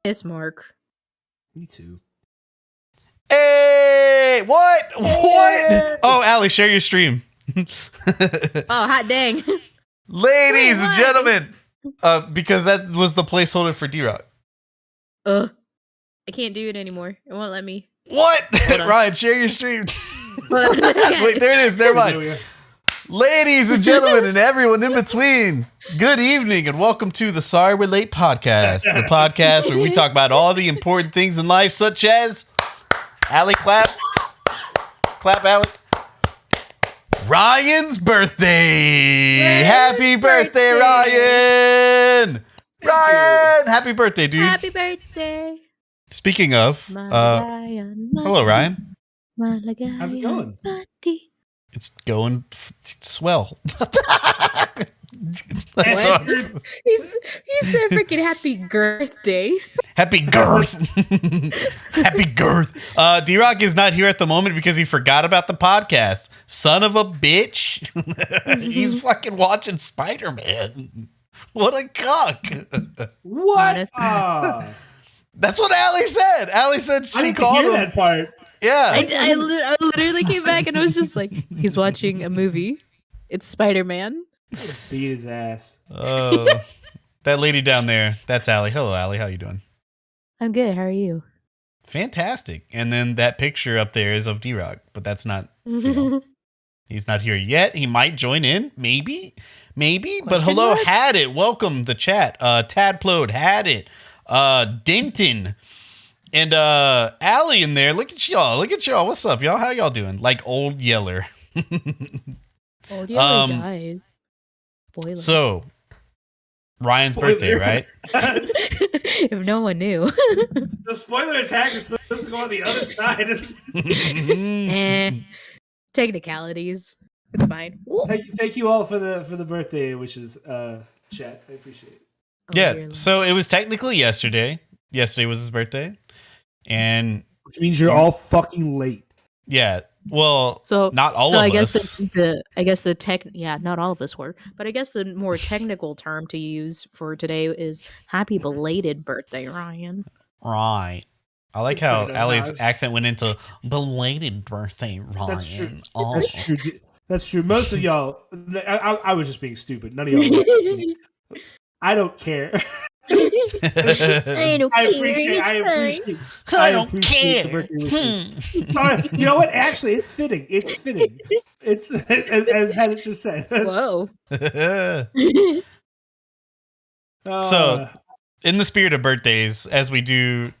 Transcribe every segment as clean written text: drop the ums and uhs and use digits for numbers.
Piss Mark. Me too. Hey, what? What? Oh, Allie, share your stream. Oh, hot dang. Ladies Wait, and why? gentlemen, because that was the placeholder for D-Rock. I can't do it anymore. It won't let me. What? Hold on. Ryan, share your stream. Hold on. Wait, there it is. Never There we mind. go. Ladies and gentlemen, and everyone in between, good evening and welcome to the Sorry We're Late podcast, the podcast where we talk about all the important things in life, such as Allie, clap, Allie. Ryan's birthday. Happy birthday, Ryan. Ryan, happy birthday, dude. Happy birthday. Speaking of, hello, Ryan. How's it going? It's going swell. That's awesome. He said freaking happy birthday. Happy girth. Happy girth. D-Rock is not here at the moment because he forgot about the podcast. Son of a bitch. He's fucking watching Spider-Man. What a cuck. What? That's what Allie said. Allie said I she didn't called hear him. that part. Yeah. I literally came back and it was just like, he's watching a movie. It's Spider-Man. Beat his ass. Oh, that lady down there. That's Allie. Hello, Allie. How you doing? I'm good. How are you? Fantastic. And then that picture up there is of D-Rock, but that's not, he's not here yet. He might join in. Maybe. But Question hello, mark? had it. Welcome the chat. Tadplode had it. Denton. And Allie in there. Look at y'all. What's up, y'all? How y'all doing? Like Old Yeller. Old Yeller dies. Spoiler. So, Ryan's birthday, right? If no one knew. The spoiler attack is supposed to go on the other side. Technicalities. It's fine. Thank you all for the birthday wishes, chat. I appreciate it. Yeah, so it was technically yesterday. Yesterday was his birthday. And Which means you're all fucking late. yeah, well, So not all so of I guess us. not all of us were, but I guess the more technical term to use for today is happy belated birthday, Ryan. Right. I like It's how fair, Allie's Nas. accent went into belated birthday, Ryan. That's true. Oh. That's true. That's true. Most of y'all, I was just being stupid. None of y'all. I don't care. I don't I care. appreciate. I don't appreciate the care. birthday wishes. Sorry, you know what? Actually, it's fitting. It's as Hannah just said. Whoa. So, in the spirit of birthdays, as we do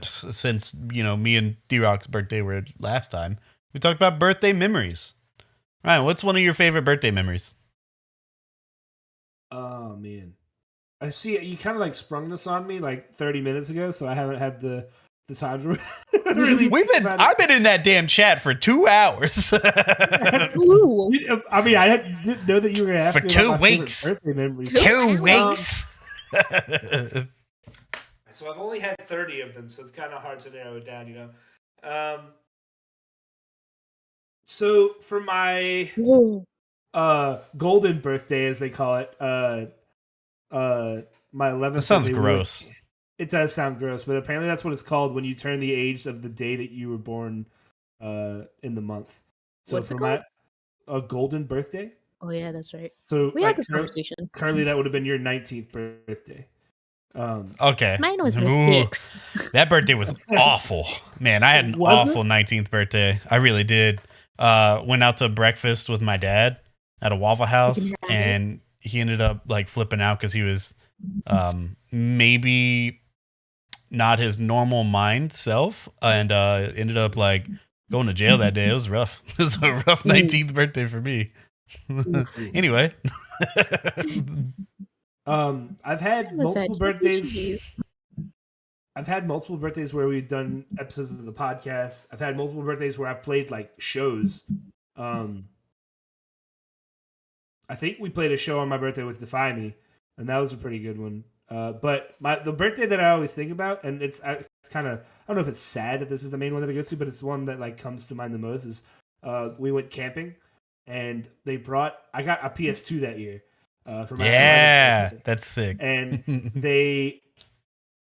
since, me and D-Rock's birthday were last time, we talked about birthday memories. Ryan, what's one of your favorite birthday memories? Oh man, I see. You kind of like sprung this on me like 30 minutes ago, so I haven't had the time to really. I've been in that damn chat for 2 hours. Ooh. I mean, didn't know that you were going to ask For me 2 about my favorite weeks. birthday memories. 2 weeks. So I've only had 30 of them, so it's kind of hard to narrow it down, So for my golden birthday, as they call it, my 11th. That sounds birthday, gross. It does sound gross, but apparently that's what it's called when you turn the age of the day that you were born in the month. So What's for it called? a golden birthday. Oh yeah, that's right. So We had this conversation. Currently, that would have been your 19th birthday. Okay. Mine was Ooh, my 6th. That birthday was awful. Man, I had an Was it? awful 19th birthday. I really did. Went out to breakfast with my dad at a Waffle House, and he ended up like flipping out because he was maybe not his normal mind self, and ended up like going to jail that day. It was rough. It was a rough 19th birthday for me. Anyway. I've had multiple birthdays. I've had multiple birthdays where we've done episodes of the podcast. I've had multiple birthdays where I've played like shows. I think we played a show on my birthday with Defy Me, and that was a pretty good one. But the birthday that I always think about, and it's kind of, I don't know if it's sad that this is the main one that it goes to, but it's the one that like comes to mind the most. Is we went camping, and I got a PS2 that year. For my Yeah, that's sick. and they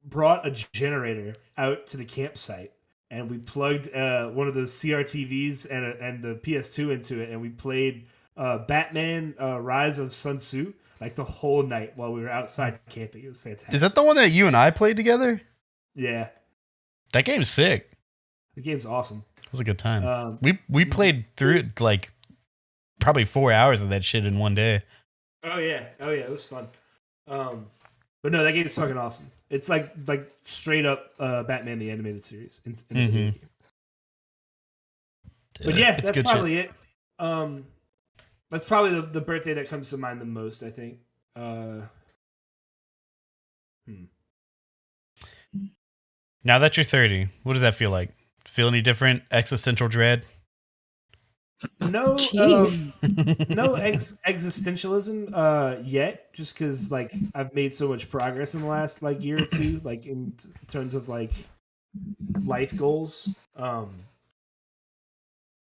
brought a generator out to the campsite, and we plugged one of those CRTVs and the PS2 into it, and we played Batman Rise of Sun Tzu like the whole night while we were outside camping. It was fantastic. Is that the one that you and I played together? Yeah. That game's sick. The game's awesome. It was a good time. We played through it like probably 4 hours of that shit in one day. Oh yeah, it was fun. But no, that game is fucking awesome. It's like straight up Batman the Animated Series in the video game. But yeah, that's probably it. That's probably the birthday that comes to mind the most, I think. Now that you're 30, what does that feel like? Feel any different? Existential dread? No, no existentialism yet. Just because like I've made so much progress in the last like year or two, like in terms of like life goals.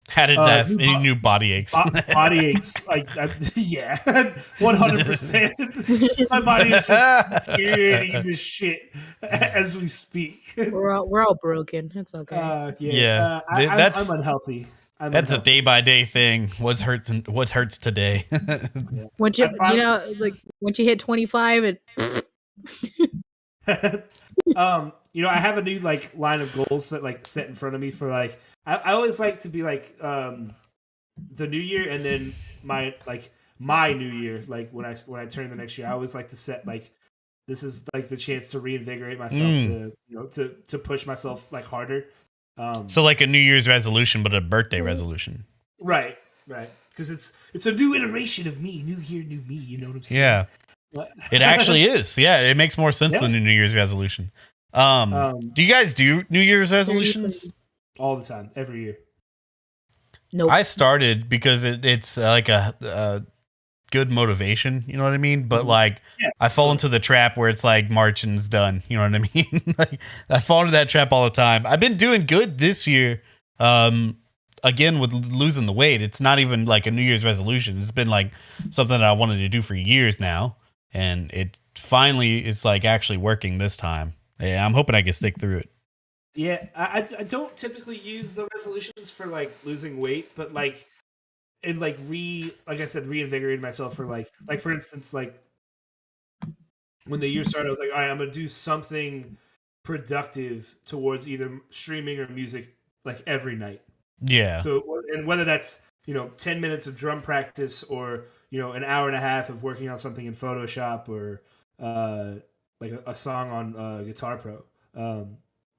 Had it any new body aches? Body aches, like yeah, 100%. My body is just deteriorating into shit as we speak. We're all broken. It's okay. I'm unhealthy. That's a day by day thing. What hurts today? Once you once you hit 25, it. I have a new like line of goals that like set in front of me for like I always like to be like the new year, and then my new year, like when I turn the next year, I always like to set like this is like the chance to reinvigorate myself to push myself like harder. So like a New Year's resolution, but a birthday resolution. Right. Because it's a new iteration of me, new year, new me. You know what I'm saying? Yeah, it actually is. Yeah, it makes more sense than a New Year's resolution. Do you guys do New Year's resolutions? All the time, every year. Nope. I started because it's like a good motivation, you know what I mean? But like I fall into the trap where it's like March and it's done, you know what I mean? Like I fall into that trap all the time. I've been doing good this year. Again with losing the weight, it's not even like a New Year's resolution. It's been like something that I wanted to do for years now, and it finally is like actually working this time. Yeah, I'm hoping I can stick through it. Yeah, I don't typically use the resolutions for like losing weight, but like it like like I said, reinvigorated myself for like for instance, like when the year started, I was like, all right, I'm gonna do something productive towards either streaming or music like every night. Yeah. So and whether that's 10 minutes of drum practice or an hour and a half of working on something in Photoshop or like a song on Guitar Pro.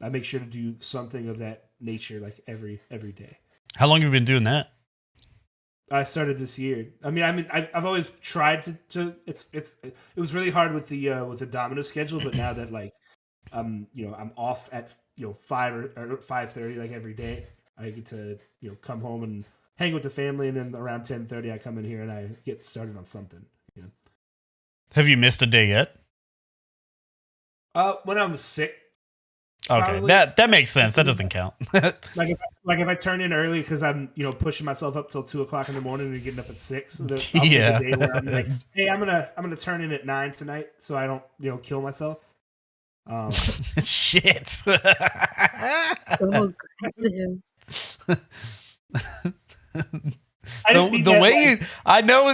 I make sure to do something of that nature like every day. How long have you been doing that? I started this year. I've always tried to. It was really hard with the domino schedule, but now that like I'm off at 5 or 5:30 like every day, I get to come home and hang with the family, and then around 10:30 I come in here and I get started on something. Have you missed a day yet? When I was sick. Okay, probably. that makes sense. That doesn't count. like if I turn in early because I'm pushing myself up till 2:00 in the morning and getting up at 6. So I'll be the day where I'm like, hey, I'm gonna turn in at 9 tonight so I don't kill myself. Shit. So aggressive. The way you, I know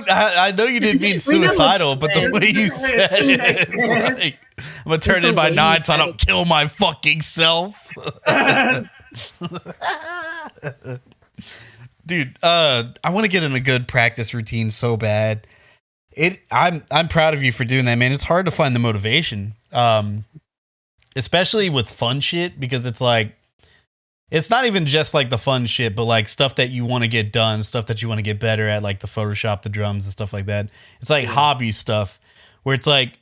you didn't mean suicidal, but the way you said it, like, I'm gonna turn in by 9 so I don't kill my fucking self. Dude, I want to get in a good practice routine so bad. I'm proud of you for doing that, man. It's hard to find the motivation, especially with fun shit, because it's like, it's not even just like the fun shit, but like stuff that you want to get done, stuff that you want to get better at, like the Photoshop, the drums and stuff like that. It's like hobby stuff where it's like,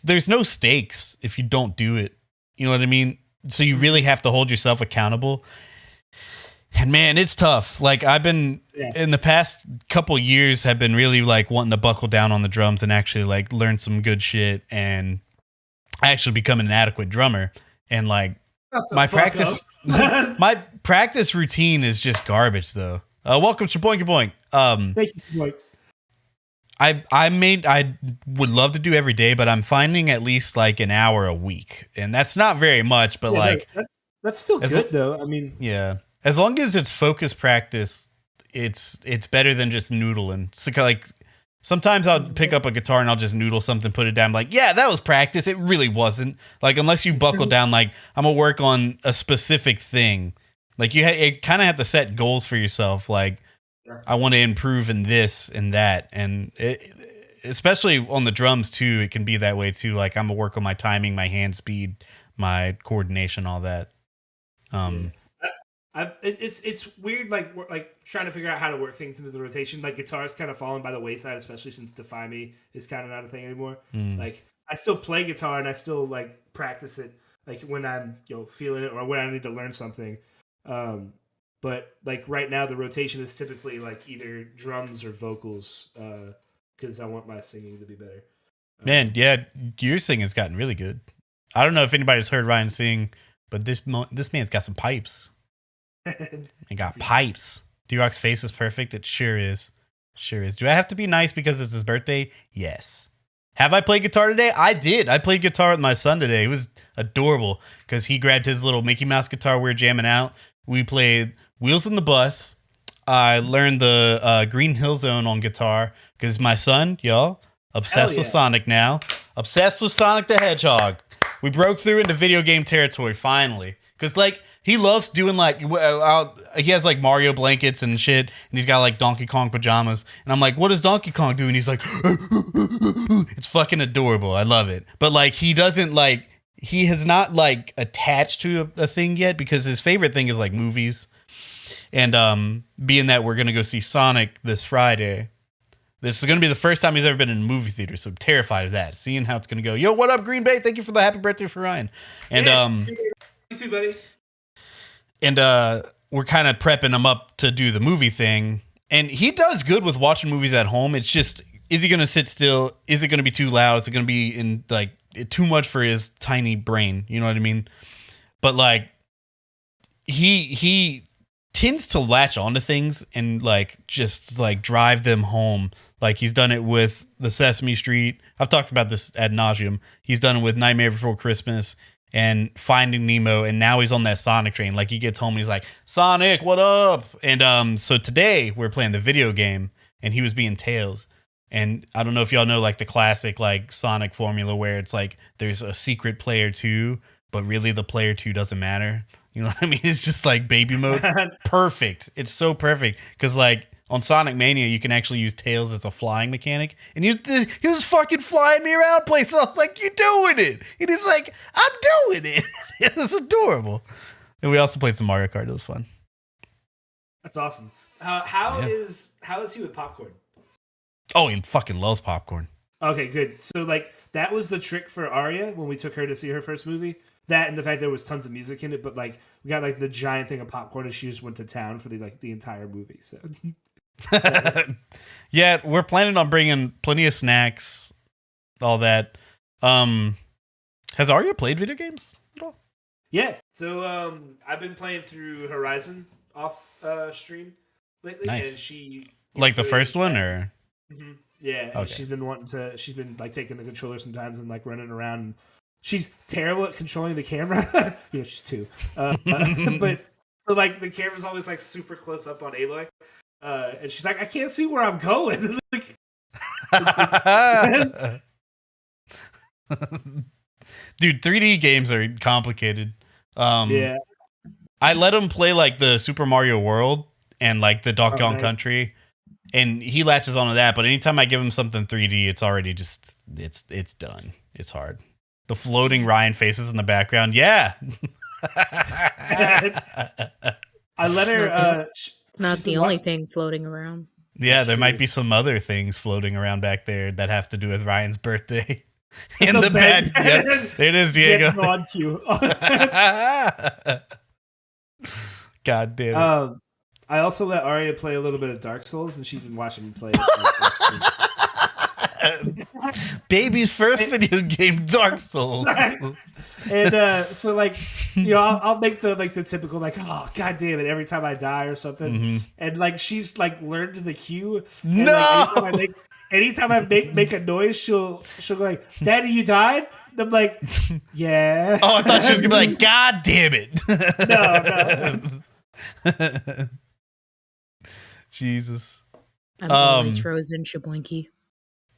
there's no stakes if you don't do it. You know what I mean? So you really have to hold yourself accountable. And man, it's tough. Like I've been in the past couple years have been really like wanting to buckle down on the drums and actually like learn some good shit and actually become an adequate drummer. And like my practice routine is just garbage though. Welcome to Boink Boink. Thank you, Boink. I would love to do every day, but I'm finding at least like an hour a week, and that's not very much. But like that's still good though. I mean, yeah, as long as it's focused practice, it's better than just noodling. So like sometimes I'll pick up a guitar and I'll just noodle something, put it down. Like, yeah, that was practice. It really wasn't. Like unless you buckle down, like I'm gonna work on a specific thing. Like you kind of have to set goals for yourself. Like I want to improve in this and that, and especially on the drums too, it can be that way too. Like I'm gonna work on my timing, my hand speed, my coordination, all that. It's weird, like trying to figure out how to work things into the rotation. Like guitar's kind of fallen by the wayside, especially since Defy Me is kind of not a thing anymore. Like I still play guitar and I still like practice it, like when I'm feeling it or when I need to learn something. But like right now, the rotation is typically like either drums or vocals, because I want my singing to be better. Man, yeah, your singing's gotten really good. I don't know if anybody's heard Ryan sing, but this man's got some pipes. He got pipes. D-Rock's face is perfect. It sure is. Sure is. Do I have to be nice because it's his birthday? Yes. Have I played guitar today? I did. I played guitar with my son today. It was adorable because he grabbed his little Mickey Mouse guitar. We were jamming out. We played Wheels on the Bus. I learned the Green Hill Zone on guitar because my son, y'all, obsessed with Sonic now. Obsessed with Sonic the Hedgehog. We broke through into video game territory finally. Because, like, he loves doing, like, he has, like, Mario blankets and shit, and he's got, like, Donkey Kong pajamas. And I'm like, what does Donkey Kong do? And he's like, it's fucking adorable. I love it. But, like, he doesn't, like, he has not, like, attached to a thing yet because his favorite thing is, like, movies. And being that we're going to go see Sonic this Friday, this is going to be the first time he's ever been in a movie theater, so I'm terrified of that. Seeing how it's going to go. Yo, what up, Green Bay? Thank you for the happy birthday for Ryan. And you too, buddy. And we're kind of prepping him up to do the movie thing. And he does good with watching movies at home. It's just, is he going to sit still? Is it going to be too loud? Is it going to be in like too much for his tiny brain? You know what I mean? But like, he tends to latch onto things and like just like drive them home. Like he's done it with the Sesame Street. I've talked about this ad nauseum. He's done it with Nightmare Before Christmas and Finding Nemo, and now he's on that Sonic train. Like he gets home and he's like, Sonic, what up? And so today we're playing the video game and he was being Tails. And I don't know if y'all know like the classic like Sonic formula where it's like there's a secret player 2, but really the player 2 doesn't matter. You know what I mean? It's just like baby mode. Perfect. It's so perfect because like on Sonic Mania, you can actually use Tails as a flying mechanic. And he was fucking flying me around places. I was like, you're doing it. And he's like, I'm doing it. It was adorable. And we also played some Mario Kart. It was fun. That's awesome. How is he with popcorn? Oh, he fucking loves popcorn. Okay, good. So like that was the trick for Arya when we took her to see her first movie. That and the fact there was tons of music in it, but like we got like the giant thing of popcorn and she just went to town for the entire movie. So yeah, we're planning on bringing plenty of snacks, all that. Has Arya played video games at all? Yeah, so I've been playing through Horizon off stream lately. Nice. And she like the first one, or yeah, okay. She's been like taking the controller sometimes and like running around. And she's terrible at controlling the camera. Yeah, she's 2, but like the camera's always like super close up on Aloy. And she's like, I can't see where I'm going. Dude, 3D games are complicated. Yeah. I let him play like the Super Mario World and like the Donkey Kong Country, and he latches onto that. But anytime I give him something 3D, it's already just it's done. It's hard. The floating Ryan faces in the background. Yeah. I let her. Not the only thing floating around. Yeah, there might be some other things floating around back there that have to do with Ryan's birthday. In the bed. Yep. There it is, Diego. On cue. God damn it. I also let Arya play a little bit of Dark Souls, and she's been watching me play. Baby's first video game, Dark Souls. And so like, I'll make the typical like, oh god damn it, every time I die or something. And like she's like learned the cue. And, no. Like, anytime I make a noise, she'll go like, "Daddy, you died?" And I'm like, "Yeah." Oh, I thought she was gonna be like, "God damn it!" No. Jesus. I'm always frozen, Shablinky.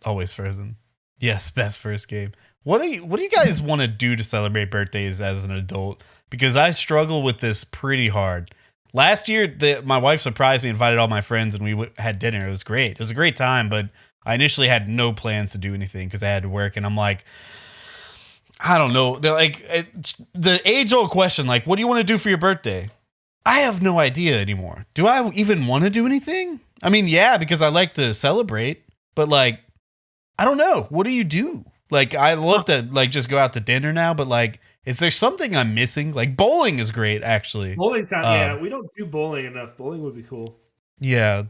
Always frozen. Yes, best first game. What do you guys want to do to celebrate birthdays as an adult? Because I struggle with this pretty hard. Last year, my wife surprised me, invited all my friends, and we had dinner. It was great. It was a great time, but I initially had no plans to do anything because I had to work, and I'm like, I don't know. They're like the age-old question, like, what do you want to do for your birthday? I have no idea anymore. Do I even want to do anything? I mean, yeah, because I like to celebrate, but like, I don't know. What do you do? Like, I love to like just go out to dinner now, but like, is there something I'm missing? Like, bowling is great, actually. Bowling's not. Yeah, we don't do bowling enough. Bowling would be cool. Yeah.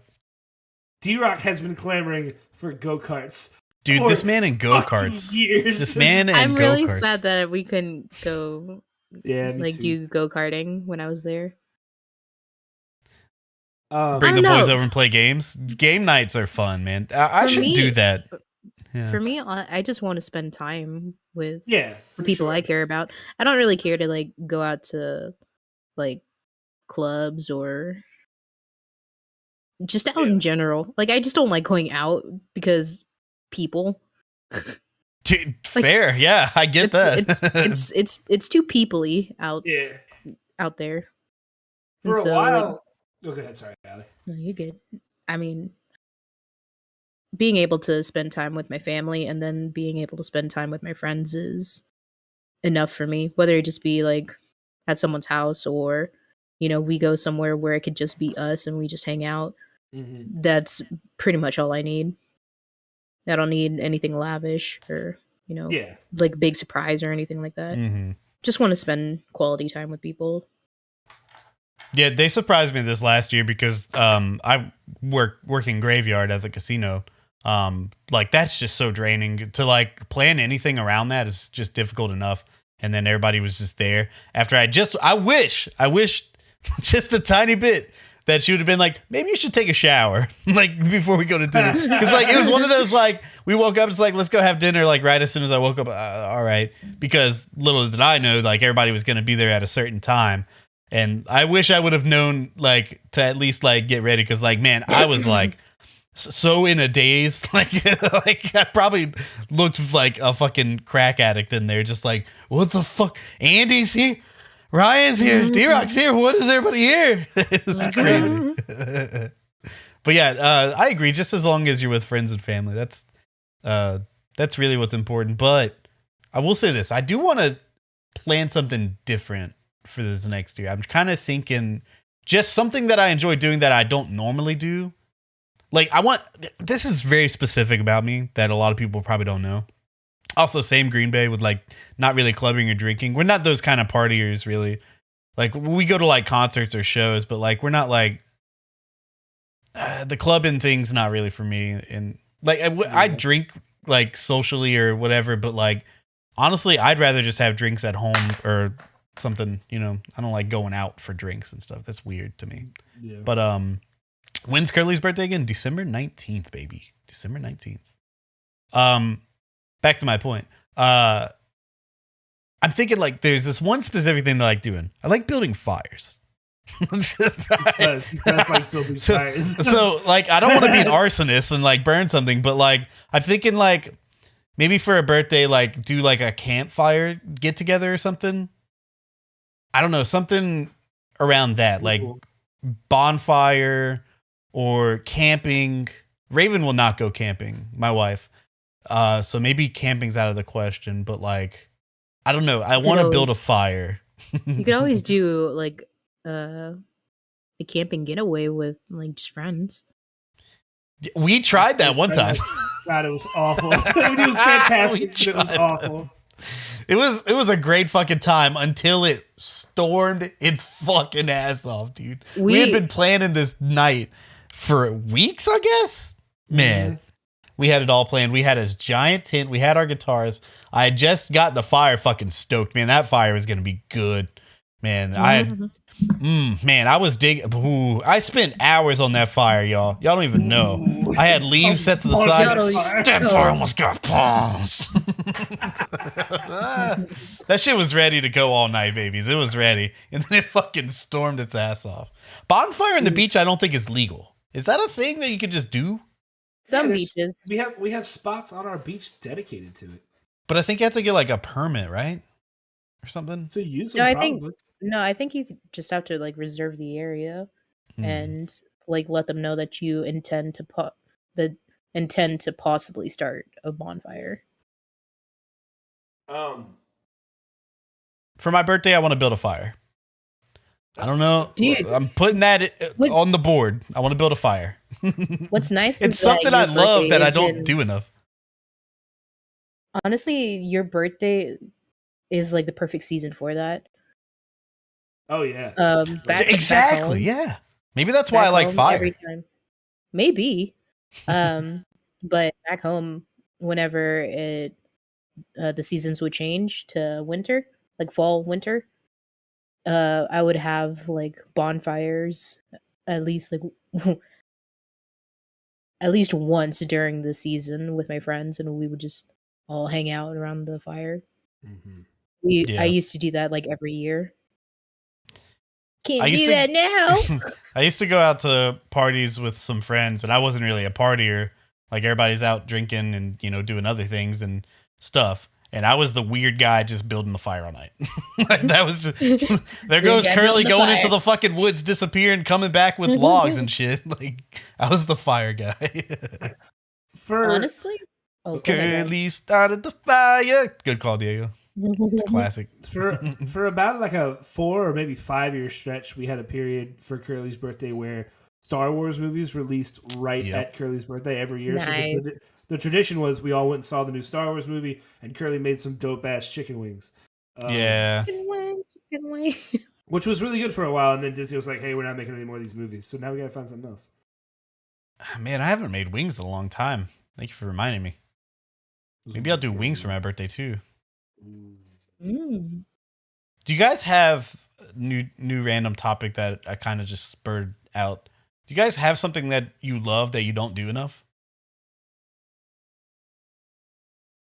D-Rock has been clamoring for go-karts. Dude, this man in go-karts. This man in I'm really go-karts. sad that we couldn't go. Yeah, like do go-karting when I was there. Bring the boys over and play games. Game nights are fun, man. I should do that. Yeah. For me, I just want to spend time with the people I care about. I don't really care to like go out to like clubs or just out in general. Like, I just don't like going out because people. Dude, fair, yeah, I get that. It's too people-y out there. For a while. Go ahead, sorry, Allie. No, you're good. I mean, being able to spend time with my family and then being able to spend time with my friends is enough for me. Whether it just be like at someone's house or, you know, we go somewhere where it could just be us and we just hang out. Mm-hmm. That's pretty much all I need. I don't need anything lavish or, you know, like big surprise or anything like that. Mm-hmm. Just want to spend quality time with people. Yeah, they surprised me this last year because I working graveyard at the casino. Like, that's just so draining. To like plan anything around that is just difficult enough. And then everybody was just there. After I wish just a tiny bit that she would have been like, maybe you should take a shower like before we go to dinner. Because like it was one of those like we woke up, it's like, let's go have dinner like right as soon as I woke up. All right, because little did I know like everybody was going to be there at a certain time. And I wish I would have known, like, to at least, like, get ready. Because, like, man, I was, like, so in a daze. Like, I probably looked like a fucking crack addict in there. Just like, what the fuck? Andy's here. Ryan's here. D-Rock's here. What is everybody here? It's crazy. But, yeah, I agree. Just as long as you're with friends and family. That's really what's important. But I will say this. I do want to plan something different for this next year. I'm kind of thinking just something that I enjoy doing that I don't normally do. Like, this is very specific about me that a lot of people probably don't know. Also, same Green Bay with like not really clubbing or drinking. We're not those kind of partiers really. Like, we go to like concerts or shows, but like we're not like the clubbing thing's not really for me. And like I drink like socially or whatever, but like honestly, I'd rather just have drinks at home or something, you know. I don't like going out for drinks and stuff. That's weird to me. Yeah. But when's Kerley's birthday again? December 19th, baby. December 19th. Back to my point. I'm thinking like there's this one specific thing that I like doing. I like building fires. Because like building fires. So like I don't want to be an arsonist and like burn something, but like I'm thinking like maybe for a birthday like do like a campfire get together or something. I don't know, something around that, like bonfire or camping. Raven will not go camping, my wife. So maybe camping's out of the question, but like, I don't know. I want to build a fire. You could always do like a camping getaway with like just friends. We tried that one time. God, it was awful. It was fantastic. It was awful. It was a great fucking time until it stormed its fucking ass off, dude. We had been planning this night for weeks, I guess. Man, we had it all planned. We had this giant tent. We had our guitars. I had just got the fire fucking stoked, man. That fire was going to be good. Man, I was digging. Ooh, I spent hours on that fire, y'all. Y'all don't even know. I had leaves set to the side. That fire almost got palms. That shit was ready to go all night, babies. It was ready, and then it fucking stormed its ass off. Bonfire on the beach, I don't think is legal. Is that a thing that you could just do? Some beaches. We have spots on our beach dedicated to it. But I think you have to get like a permit, right, or something. To use No, them, I think you just have to like reserve the area and like let them know that you intend to possibly start a bonfire. For my birthday, I want to build a fire. I don't know. Dude, I'm putting that on the board. I want to build a fire. What's nice it's is something I love that I don't in, do enough. Honestly, your birthday is like the perfect season for that. Oh yeah. Exactly. Yeah. Maybe that's why I like fire. Every time. Maybe. But back home, whenever the seasons would change to winter, like fall, winter, I would have like bonfires at least once during the season with my friends, and we would just all hang out around the fire. Mm-hmm. I used to do that like every year. Can't do that now. I used to go out to parties with some friends, and I wasn't really a partier. Like everybody's out drinking and doing other things and stuff. And I was the weird guy just building the fire all night. That was there goes Kerley going into the fucking woods, disappearing, coming back with logs and shit. Like I was the fire guy. Honestly, Kerley started the fire. Good call, Diego. It's a classic. For about like a 4 or maybe 5 year stretch, we had a period for Kerley's birthday where Star Wars movies released at Kerley's birthday every year. Nice. So the tradition was we all went and saw the new Star Wars movie, and Kerley made some dope ass chicken wings. Chicken wing. Which was really good for a while, and then Disney was like, "Hey, we're not making any more of these movies, so now we gotta find something else." Man, I haven't made wings in a long time. Thank you for reminding me. Maybe I'll do wings for my birthday too. Do you guys have new random topic that I kind of just spurred out? Do you guys have something that you love that you don't do enough?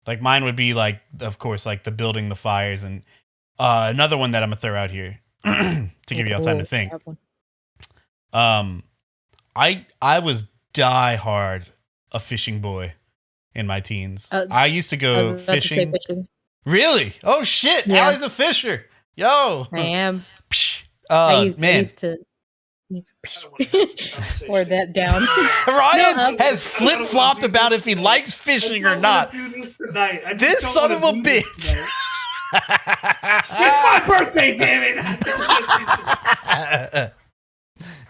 Like mine would be like, of course, like the building the fires, and another one that I'm gonna throw out here to give you all time to think. I was die hard a fishing boy in my teens. I used to go fishing. Really? Oh shit! Yeah. Allie's a fisher. Yo, I am. I used to. Or that down. Ryan has flip flopped about if he likes fishing or not. Do this tonight. This son of a bitch. It's my birthday, damn it.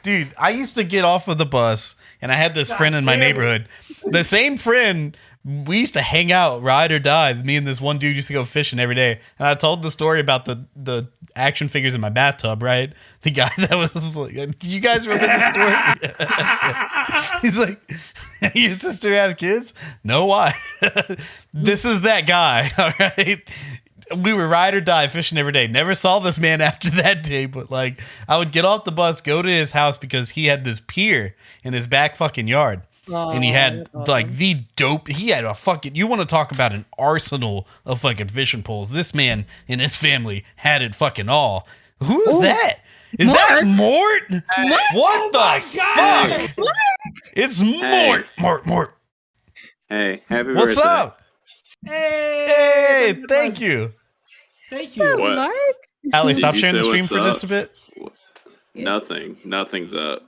Dude, I used to get off of the bus, and I had this friend in my neighborhood. The same friend. We used to hang out, ride or die. Me and this one dude used to go fishing every day. And I told the story about the action figures in my bathtub, right? The guy that was like, do you guys remember the story? He's like, your sister have kids? No, why? This is that guy, all right? We were ride or die fishing every day. Never saw this man after that day, but like I would get off the bus, go to his house because he had this pier in his back fucking yard. And he had like the dope. He had a fucking. You want to talk about an arsenal of fucking fishing poles? This man and his family had it fucking all. Who is that? Is that Mort? What the fuck? What? It's Mort. Mort. Hey, happy birthday. What's up? Hey, thank you. Thank you. What? Mark? Allie, stop sharing the stream for just a bit. Nothing. Nothing's up.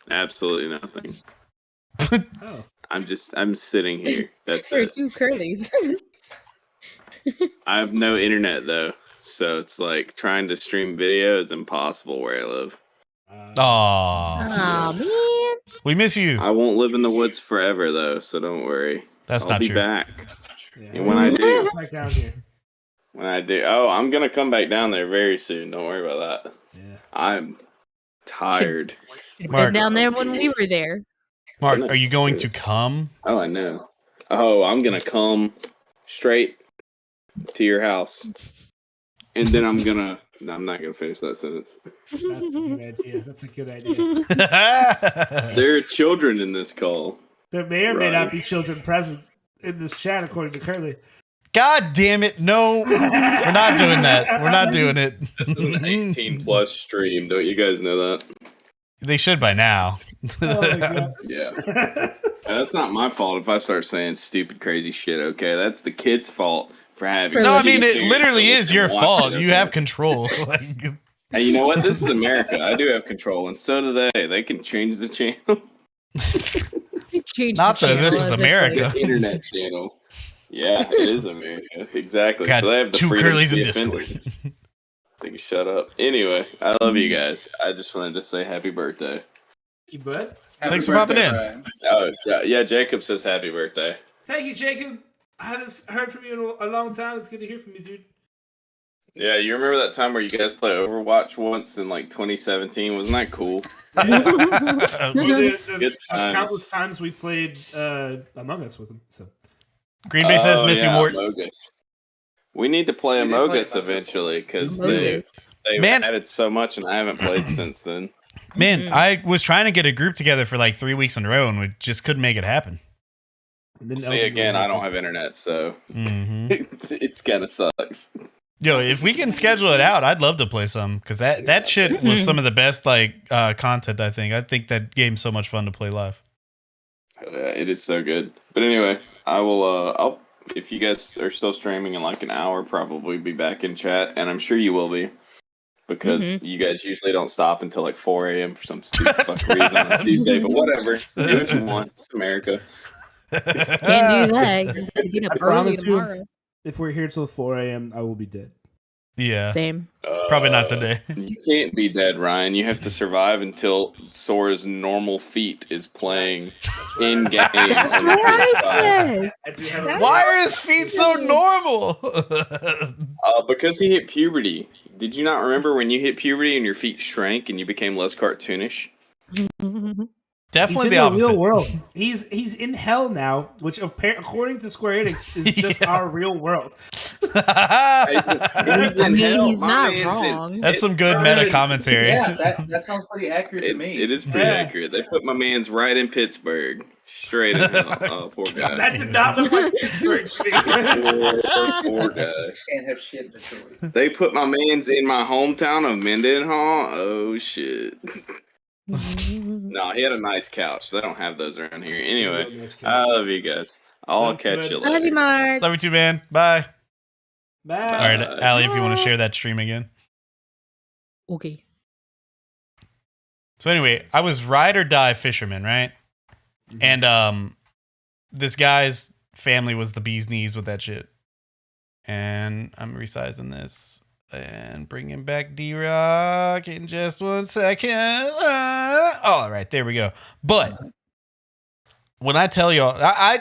Absolutely nothing. I'm sitting here. That's there are it. 2 Kerleys. I have no internet though, so it's like trying to stream video is impossible where I live. Aw, man. We miss you. I won't live in the woods forever though, so don't worry. That's I'll not be true. back. Yeah. And when I do, back down here. when I do, I'm gonna come back down there very soon. Don't worry about that. Yeah. I'm tired. Mark. Down there when we were there. Mark, are you going to come? Oh, I know. Oh, I'm gonna come straight to your house, and then I'm gonna No, I'm not gonna finish that sentence. That's a good idea. That's a good idea. There are children in this call. There may or may Right. not be children present in this chat, according to Kerley. God damn it. No, we're not doing that. We're not doing it. This is an 18 plus stream. Don't you guys know that? They should by now. Oh my god. Yeah. And that's not my fault if I start saying stupid, crazy shit. Okay, that's the kid's fault for having. No, I mean, kids it here literally so is they your can watch fault. it, You okay? have control. Like, Hey, you know what? This is America. I do have control, and so do they. They can change the channel. Change Not the that this channel is as if, America. The internet channel. Yeah, it is America. Exactly. got So they have the two freedom Curlys to in be Discord. offended. They can shut up. Anyway, I love you guys. I just wanted to say happy birthday. You bud? Thanks for popping in. Brian. Oh, yeah, Jacob says happy birthday. Thank you, Jacob. I haven't heard from you in a long time. It's good to hear from you, dude. Yeah, you remember that time where you guys played Overwatch once in like 2017? Wasn't that cool? Or the Good times. countless times we played Among Us with him. So Green Bay says Missy Mort. Amogus. We need to play We did play Amogus Among Us. eventually because Mogus. they've Man. added so much and I haven't played since then. Man, I was trying to get a group together for like 3 weeks in a row and we just couldn't make it happen. and then See, again, I don't have internet, so hmm it's kind of sucks. Yo, if we can schedule it out, I'd love to play some because that shit was some of the best like content. I think that game's so much fun to play live. Yeah, it is so good. But anyway, I will. I'll if you guys are still streaming in like an hour, probably be back in chat, and I'm sure you will be because you guys usually don't stop until like 4 a.m. for some stupid fucking reason on a Tuesday. But whatever, do what you want. It's America. Can't do that. You gotta get up I early promise you. tomorrow. If we're here till 4 a.m., I will be dead. Yeah, Same. probably not today. You can't be dead, Ryan. You have to survive until Sora's normal feat is playing in game. That's right. I do have a Why are his feet so normal? Because he hit puberty. Did you not remember when you hit puberty and your feet shrank and you became less cartoonish? Definitely He's the in opposite. the real world. He's in hell now, which according to Square Enix is just our real world. I mean, he's not wrong. That's some good meta commentary. Yeah, that sounds pretty accurate to me. It is pretty accurate. They put my man's right in Pittsburgh. Straight in hell. Oh, poor guy. That did not look like Pittsburgh to me. Poor guy. Can't have shit for choice. They put my man's in my hometown of Mendenhall. Oh, shit. No, he had a nice couch. They don't have those around here. Anyway, I love you guys. I'll catch you later. Love you, Mark. Love you too, man. Bye. Bye. All right, Allie, if you want to share that stream again. Okay. So anyway, I was ride or die fisherman, right? And this guy's family was the bee's knees with that shit. And I'm resizing this and bringing back D-Rock in just 1 second. All right, there we go. But when I tell y'all, I'm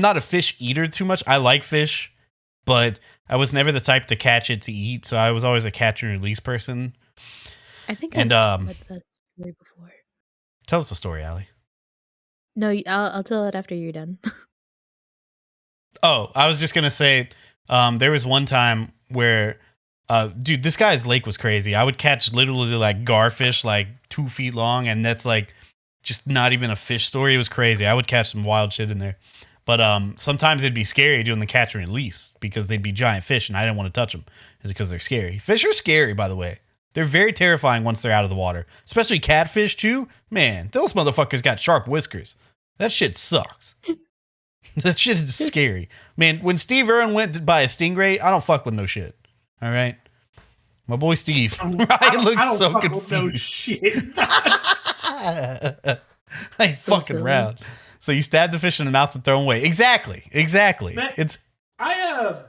not a fish eater too much. I like fish, but I was never the type to catch it to eat. So I was always a catch and release person. I think And, I've heard that story before. Tell us the story, Allie. No, I'll tell it after you're done. Oh, I was just gonna say, there was one time where, dude, this guy's lake was crazy. I would catch literally like garfish, like 2 feet long, and that's like just not even a fish story. It was crazy. I would catch some wild shit in there, but sometimes it'd be scary doing the catch and release because they'd be giant fish, and I didn't want to touch them because they're scary. Fish are scary, by the way. They're very terrifying once they're out of the water, especially catfish too. Man, those motherfuckers got sharp whiskers. That shit sucks. That shit is scary. Man, when Steve Irwin went to buy a stingray, I don't fuck with no shit. All right? My boy Steve. Ryan looks so confused. No shit. I ain't fucking silly. around. So you stab the fish in the mouth and throw him away. Exactly. Man, It's I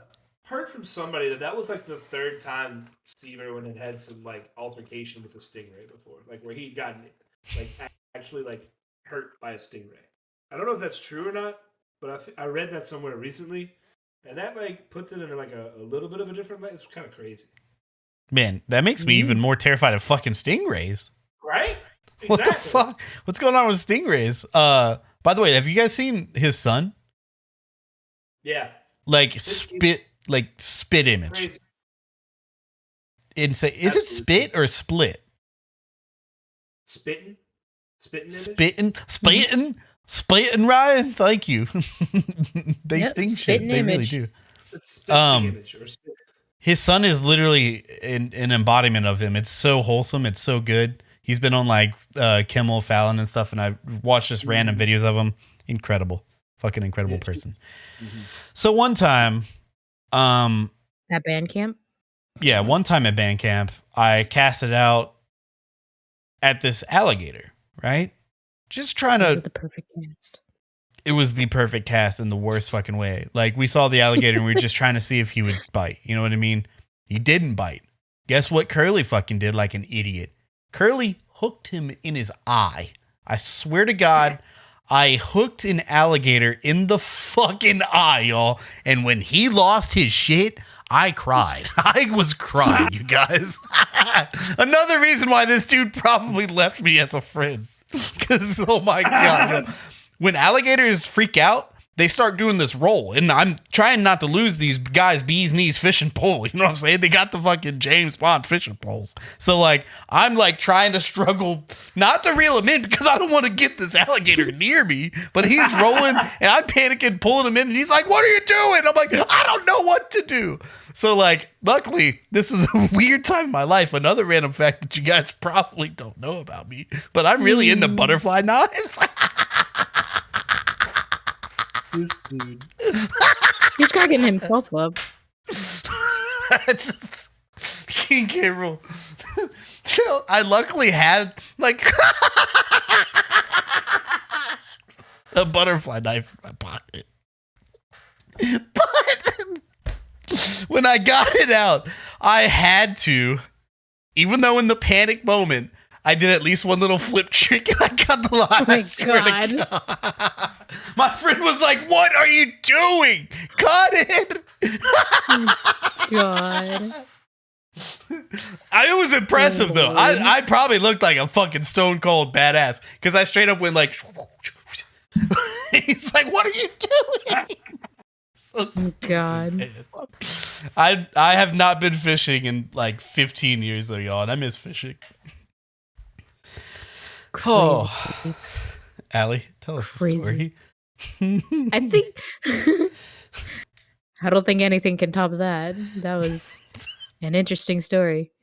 heard from somebody that was like the third time Steve Irwin had some like altercation with a stingray before, like where he'd gotten like actually like hurt by a stingray. I don't know if that's true or not, but I read that somewhere recently, and that like puts it in like a little bit of a different light. It's kind of crazy, man, that makes me even more terrified of fucking stingrays. right? What the Exactly. fuck? What's going on with stingrays? By the way, have you guys seen his son? Yeah, Like spit image. crazy. insane. Is it spit or split? Spitting, splitting. Ryan, thank you. They sting shit. They really do. Image or spit. His son is literally an embodiment of him. It's so wholesome. It's so good. He's been on like Kimmel, Fallon, and stuff, and I've watched just random videos of him. Incredible, fucking incredible person. Mm-hmm. So one time, At band camp? yeah, one time at band camp, I casted out at this alligator, right? Just trying Was to. it the perfect cast? It was the perfect cast in the worst fucking way. Like, we saw the alligator and we were just trying to see if he would bite. You know what I mean? He didn't bite. Guess what Kerley fucking did like an idiot? Kerley hooked him in his eye. I swear to God, I hooked an alligator in the fucking eye, y'all. And when he lost his shit, I cried. I was crying, you guys. Another reason why this dude probably left me as a friend. Because, oh my God. When alligators freak out, they start doing this roll. And I'm trying not to lose these guys' bees knees fishing pole. You know what I'm saying? They got the fucking James Bond fishing poles. So, like, I'm, like, trying to struggle not to reel him in because I don't want to get this alligator near me. But he's rolling, and I'm panicking, pulling him in. And he's like, what are you doing? I'm like, I don't know what to do. So, like, luckily, this is a weird time in my life. Another random fact that you guys probably don't know about me. But I'm really into butterfly knives. This dude. He's cracking himself up. Just King K. Rool. So I luckily had like a butterfly knife in my pocket. But when I got it out, I had to, even though in the panic moment, I did at least one little flip trick and I got the line. Oh my I swear to God. God. My friend was like, what are you doing? Cut it. God. It was impressive though. I probably looked like a fucking stone cold badass because I straight up went like, he's like, what are you doing? So stupid, God. man. I have not been fishing in like 15 years though, y'all, and I miss fishing. Crazy. Oh, Allie, tell us the story. I think I don't think anything can top that. That was an interesting story.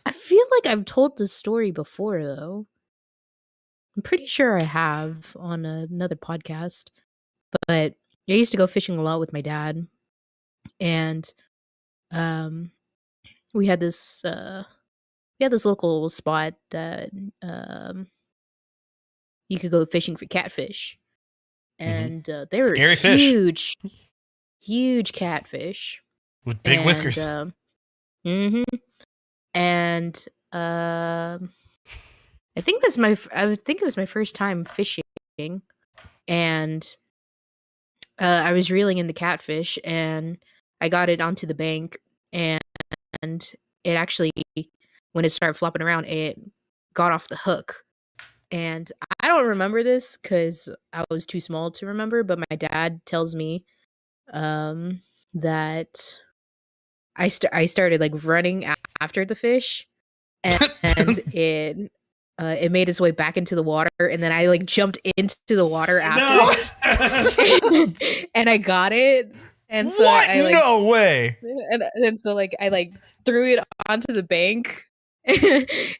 I feel like I've told this story before though. I'm pretty sure I have on another podcast. But I used to go fishing a lot with my dad. And we had this local spot that you could go fishing for catfish. And they were Scary fish. huge catfish With big whiskers. And I think it was my first time fishing, and I was reeling in the catfish, and I got it onto the bank, and it actually, when it started flopping around, it got off the hook. And I don't remember this because I was too small to remember, but my dad tells me that I started like running after the fish, and it made its way back into the water, and then I like jumped into the water after it, and I got it. And so what? I like, no way. And so like I like threw it onto the bank.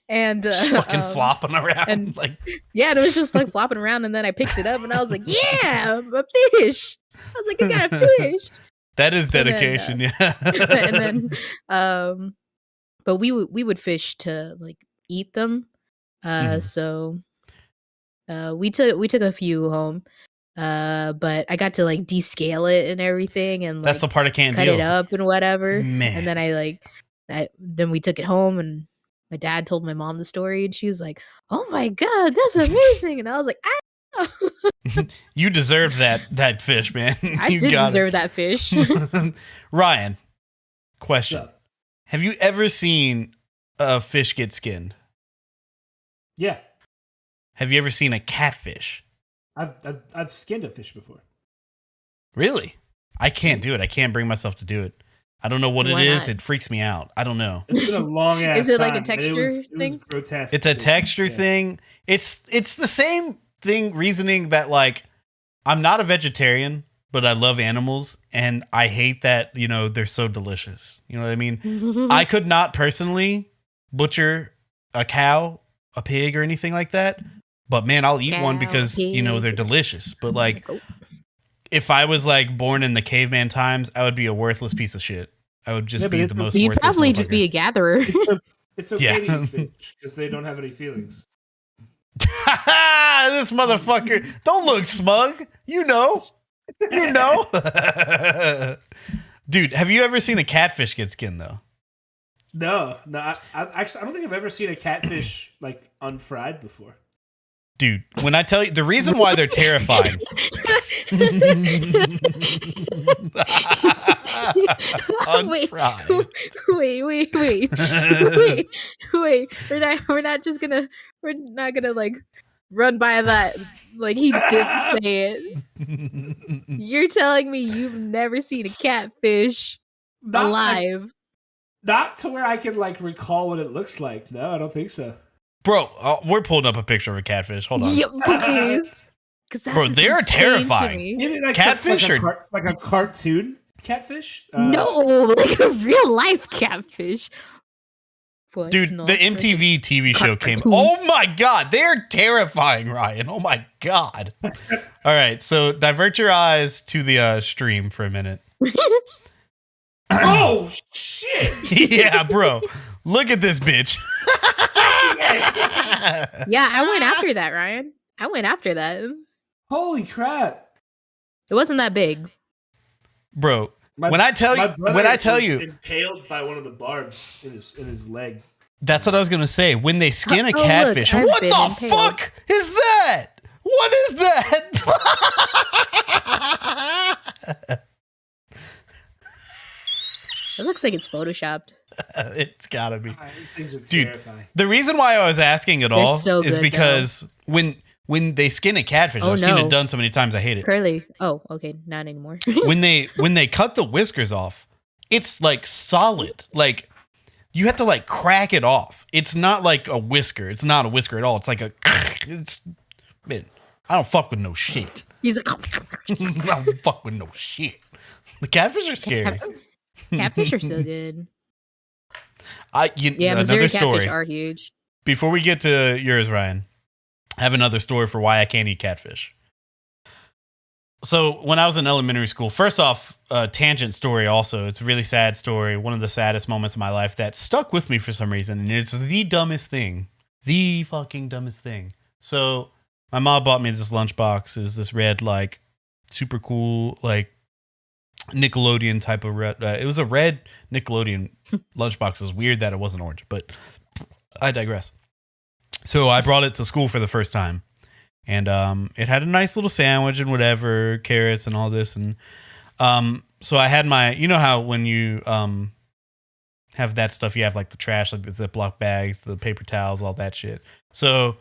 And Just fucking flopping around, and like, yeah, and it was just like flopping around, and then I picked it up, and I was like, "Yeah, a fish!" I was like, "I got a fish." that is dedication, yeah. And then, but we would fish to like eat them. So we took a few home. But I got to like descale it and everything, and like, That's the part I can't cut do. it up and whatever. Man. And then then we took it home, and my dad told my mom the story, and she was like, "Oh my God, that's amazing!" And I was like, "Ah." You deserved that fish, man. I You did got deserve that fish. it. Ryan, question: Yeah. have you ever seen a fish get skinned? Yeah, Have you ever seen a catfish? I've skinned a fish before. Really? I can't do it. I can't bring myself to do it. I don't know what Why it is. not? It freaks me out. I don't know. It's been a long ass. Is it like a time, and texture it was thing? grotesque. It's a texture thing. It's the same thing reasoning that like I'm not a vegetarian, but I love animals and I hate that, they're so delicious. You know what I mean? I could not personally butcher a cow, a pig or anything like that. But man, I'll eat one because, they're delicious. But like if I was like born in the caveman times, I would be a worthless piece of shit. I would just be the most You'd worthless probably just be a motherfucker. gatherer. It's okay to eat fish because they don't have any feelings. This motherfucker. Don't look smug. You know. Dude, have you ever seen a catfish get skinned though? No. I actually, I don't think I've ever seen a catfish like unfried before. Dude, when I tell you the reason why they're terrifying. Unfried. Wait. We're not gonna like run by that. Like he did say it. You're telling me you've never seen a catfish alive? Not to where I can like recall what it looks like. No, I don't think so. Bro, we're pulling up a picture of a catfish. Hold on. Yeah, please. Bro, they're terrifying. Maybe like Catfish like a cartoon catfish? No, like a real life catfish. Pues dude, no, the MTV TV show came. Cartoon. Oh my God, they're terrifying, Ryan. Oh my God. All right, so divert your eyes to the stream for a minute. Oh, shit. Yeah, bro. Look at this bitch. Yeah, I went after that, Ryan. I went after that. Holy crap. It wasn't that big. Bro, when I tell you impaled by one of the barbs in his leg. That's what I was gonna say. When they skin a Oh, catfish, look, what I've the been impaled. fuck is that? What is that? It looks like it's photoshopped. It's gotta be. These things are Dude, terrifying. the reason why I was asking it all so is good, because when they skin a catfish, Oh, I've seen no. it done so many times I hate it. Curly. Oh, okay, not anymore. when they cut the whiskers off, it's like solid. Like you have to like crack it off. It's not like a whisker. It's not a whisker at all. It's like man, I don't fuck with no shit. He's like, I don't fuck with no shit. The catfish are scary. catfish are so good. Yeah, Missouri another catfish story. are huge. Before we get to yours, Ryan, I have another story for why I can't eat catfish. So when I was in elementary school, first off, tangent story also. It's a really sad story. One of the saddest moments of my life that stuck with me for some reason. And it's the dumbest thing. The fucking dumbest thing. So my mom bought me this lunchbox. It was this red, like, super cool, like, Nickelodeon type of red. It was a red Nickelodeon lunchbox. It was weird that it wasn't orange, but I digress. So I brought it to school for the first time. And it had a nice little sandwich and whatever, carrots and all this. And so I had my, you know how when you have that stuff, you have like the trash, like the Ziploc bags, the paper towels, all that shit. So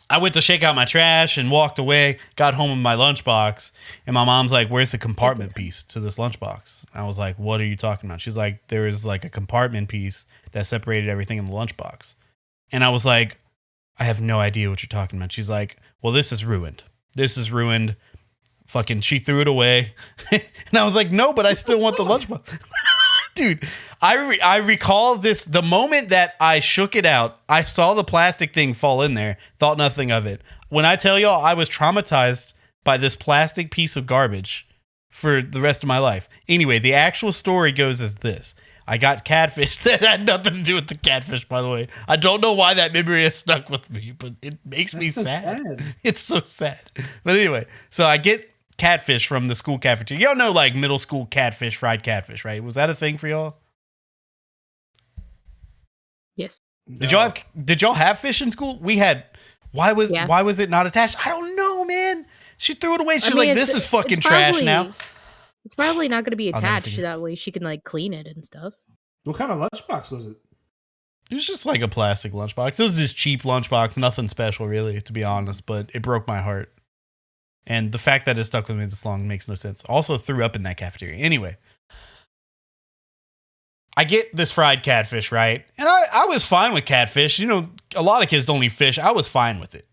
I went to shake out my trash and walked away, got home with my lunchbox. And my mom's like, where's the compartment piece to this lunchbox? I was like, what are you talking about? She's like, there is like a compartment piece that separated everything in the lunchbox. And I was like, I have no idea what you're talking about. She's like, well, this is ruined. This is ruined. Fucking, she threw it away. And I was like, no, but I still want the lunchbox. Dude, I recall this, the moment that I shook it out, I saw the plastic thing fall in there, thought nothing of it. When I tell y'all, I was traumatized by this plastic piece of garbage for the rest of my life. Anyway, the actual story goes as this. I got catfish. That had nothing to do with the catfish, by the way. I don't know why that memory has stuck with me, but it makes me so sad. It's so sad. But anyway, so I get catfish from the school cafeteria. Y'all know like middle school catfish, fried catfish, right? Was that a thing for y'all? Yes. Did y'all have fish in school? We had. Why was it not attached? I don't know, man. She threw it away. She's like, this is fucking trash now. It's probably not going to be never attached forget. that way she can like clean it and stuff. What kind of lunchbox was it? It was just like a plastic lunchbox. It was this cheap lunchbox, nothing special really, to be honest, but it broke my heart. And the fact that it stuck with me this long makes no sense. Also threw up in that cafeteria. Anyway, I get this fried catfish, right? And I was fine with catfish. You know, a lot of kids don't eat fish. I was fine with it.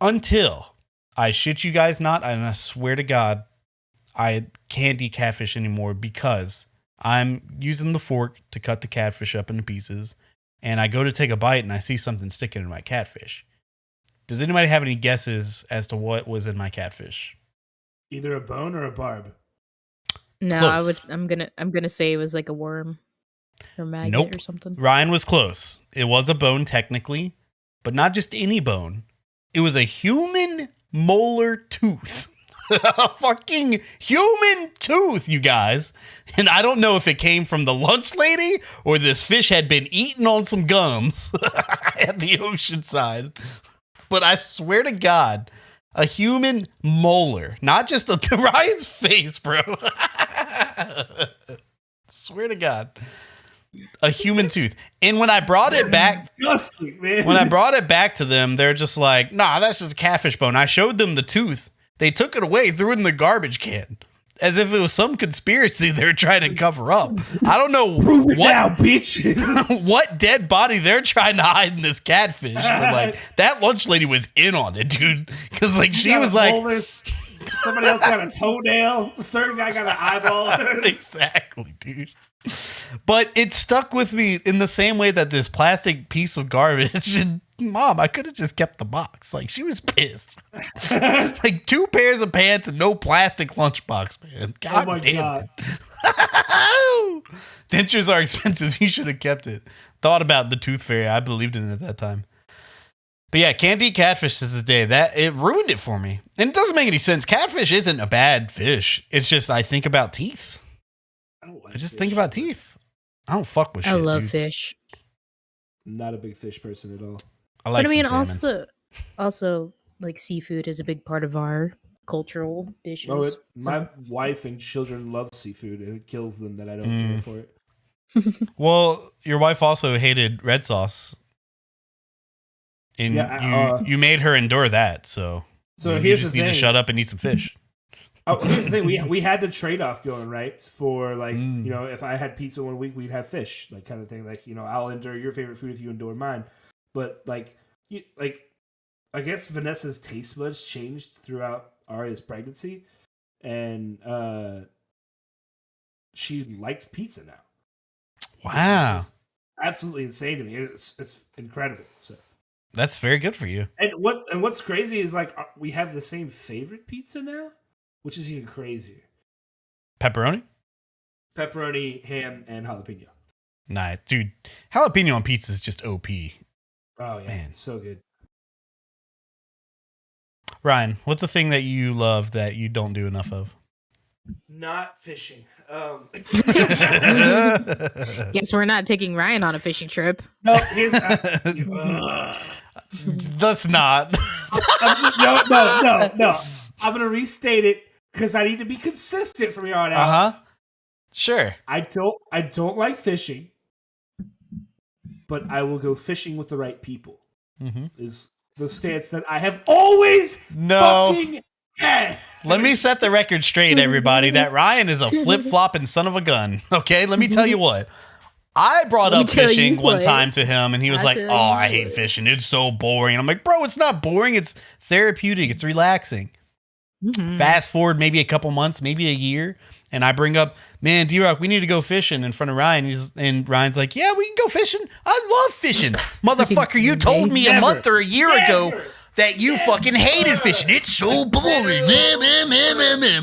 Until, I shit you guys not, and I swear to God, I can't eat catfish anymore because I'm using the fork to cut the catfish up into pieces, and I go to take a bite and I see something sticking in my catfish. Does anybody have any guesses as to what was in my catfish? Either a bone or a barb. No, Close. I'm gonna say it was like a worm or maggot Nope. or something. Ryan was close. It was a bone technically, but not just any bone. It was a human molar tooth. A fucking human tooth, you guys. And I don't know if it came from the lunch lady or this fish had been eating on some gums at the ocean side. But I swear to God, a human molar, not just Ryan's face, bro. Swear to God. A human tooth. And when I brought it back, Disgusting, man. when I brought it back to them, they're just like, nah, that's just a catfish bone. I showed them the tooth. They took it away, threw it in the garbage can. As if it was some conspiracy they're trying to cover up. I don't know Prove it now, bitch. what dead body they're trying to hide in this catfish. But like that lunch lady was in on it, dude. Because like she was like, molars. Somebody else got a toenail. The third guy got an eyeball. exactly, dude. But it stuck with me in the same way that this plastic piece of garbage. And Mom, I could have just kept the box. Like she was pissed. Like 2 pairs of pants and no plastic lunchbox, man. God Oh my damn God. it. Dentures are expensive. You should have kept it. Thought about the tooth fairy. I believed in it at that time. But yeah, can't eat catfish to this day. That it ruined it for me. And it doesn't make any sense. Catfish isn't a bad fish. It's just I think about teeth. I just think about teeth. I don't fuck with shit. I love dude. fish. Not a big fish person at all. I like But I mean, some salmon. also, like seafood is a big part of our cultural dishes. Oh, my so- wife and children love seafood, and it kills them that I don't care for it. Well, your wife also hated red sauce. And Yeah, you made her endure that, so So you here's just the need to thing. shut up and eat some fish. Oh, here's the thing. We had the trade off going, right? For like, you know, if I had pizza one week, we'd have fish, like kind of thing. Like, you know, I'll endure your favorite food if you endure mine. But like, I guess Vanessa's taste buds changed throughout Aria's pregnancy, and she likes pizza now. Wow. It's absolutely insane to me. It's incredible. So. That's very good for you. And what's crazy is like we have the same favorite pizza now, which is even crazier. Pepperoni? Pepperoni, ham, and jalapeno. Nah, dude. Jalapeno on pizza is just OP. Oh yeah, Man. it's so good. Ryan, what's the thing that you love that you don't do enough of? Not fishing. Guess we're not taking Ryan on a fishing trip. No, here's That's not. no. I'm gonna restate it because I need to be consistent from here on out. Uh-huh. Sure. I don't like fishing, but I will go fishing with the right people. Mm-hmm. Is the stance that I have always fucking had. Let me set the record straight, everybody, that Ryan is a flip-flopping son of a gun. Okay, let me tell you what. I brought Let me up tell you fishing one what. time to him, and he was I like, tell oh, you I hate what." fishing. It's so boring. And I'm like, bro, it's not boring. It's therapeutic. It's relaxing. Mhm. Fast forward maybe a couple months, maybe a year, and I bring up, man, D-Rock, we need to go fishing in front of Ryan. And Ryan's like, yeah, we can go fishing. I love fishing. Motherfucker, you told me a month or a year ago that you fucking hated fishing. It's so boring.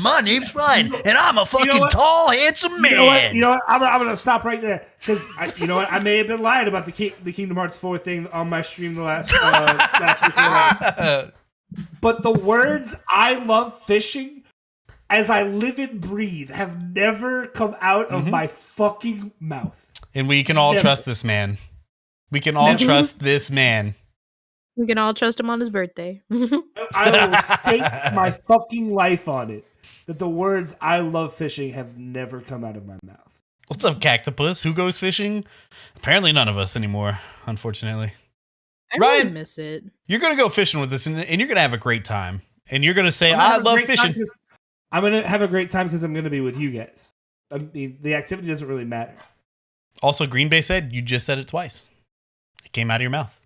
My name's Ryan, and I'm a fucking what? tall, handsome man. You know what? I'm gonna stop right there because you know what? I may have been lying about the Kingdom Hearts 4 thing on my stream the last week. But the words "I love fishing," as I live and breathe, have never come out of my fucking mouth. And we can all Never. trust this man. We can all trust this man. We can all trust him on his birthday. I will stake my fucking life on it that the words "I love fishing" have never come out of my mouth. What's up, Cactopus? Who goes fishing? Apparently none of us anymore, unfortunately. I Ryan- really miss it. You're going to go fishing with us, and you're going to have a great time. And you're going to say, I'm gonna I have a love great time fishing. 'cause- I'm gonna have a great time because I'm gonna be with you guys. I mean, the activity doesn't really matter. Also, Green Bay said you just said it twice. It came out of your mouth.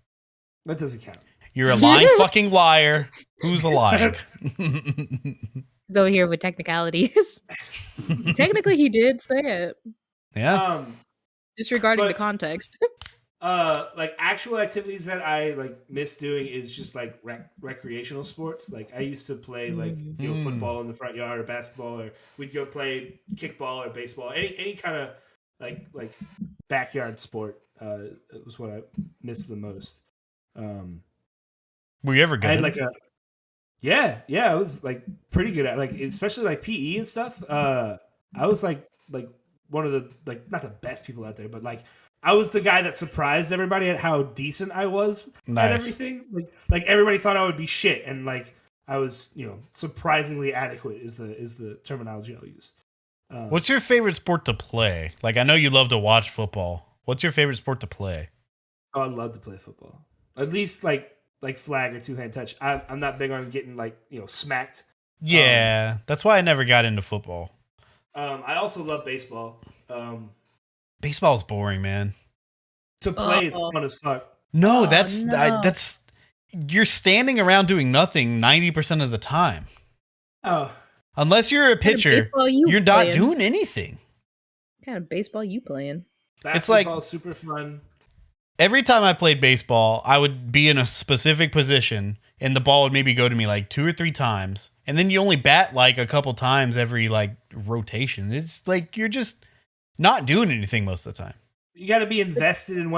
That doesn't count. You're a lying fucking liar. Who's lying? So here with technicalities. Technically, he did say it. Yeah. Disregarding the context. Like actual activities that I like miss doing is just like recreational sports. Like I used to play like football in the front yard or basketball, or we'd go play kickball or baseball. Any kind of like backyard sport was what I missed the most. Were you ever good? I had like I was like pretty good at like especially like PE and stuff. I was like one of the like not the best people out there, but like I was the guy that surprised everybody at how decent I was at everything. Like everybody thought I would be shit, and like I was, surprisingly adequate is the terminology I'll use. What's your favorite sport to play? Like I know you love to watch football. What's your favorite sport to play? Oh, I love to play football. At least like flag or two-hand touch. I'm not big on getting like smacked. Yeah, that's why I never got into football. I also love baseball. Baseball's boring, man. To play, it's fun as fuck. No, that's you're standing around doing nothing 90% of the time. Oh, unless you're a pitcher, you're not doing anything. What kind of baseball you playing? Basketball's super fun. Every time I played baseball, I would be in a specific position, and the ball would maybe go to me like 2 or 3 times, and then you only bat like a couple times every like rotation. It's like you're just not doing anything most of the time. You got to be invested in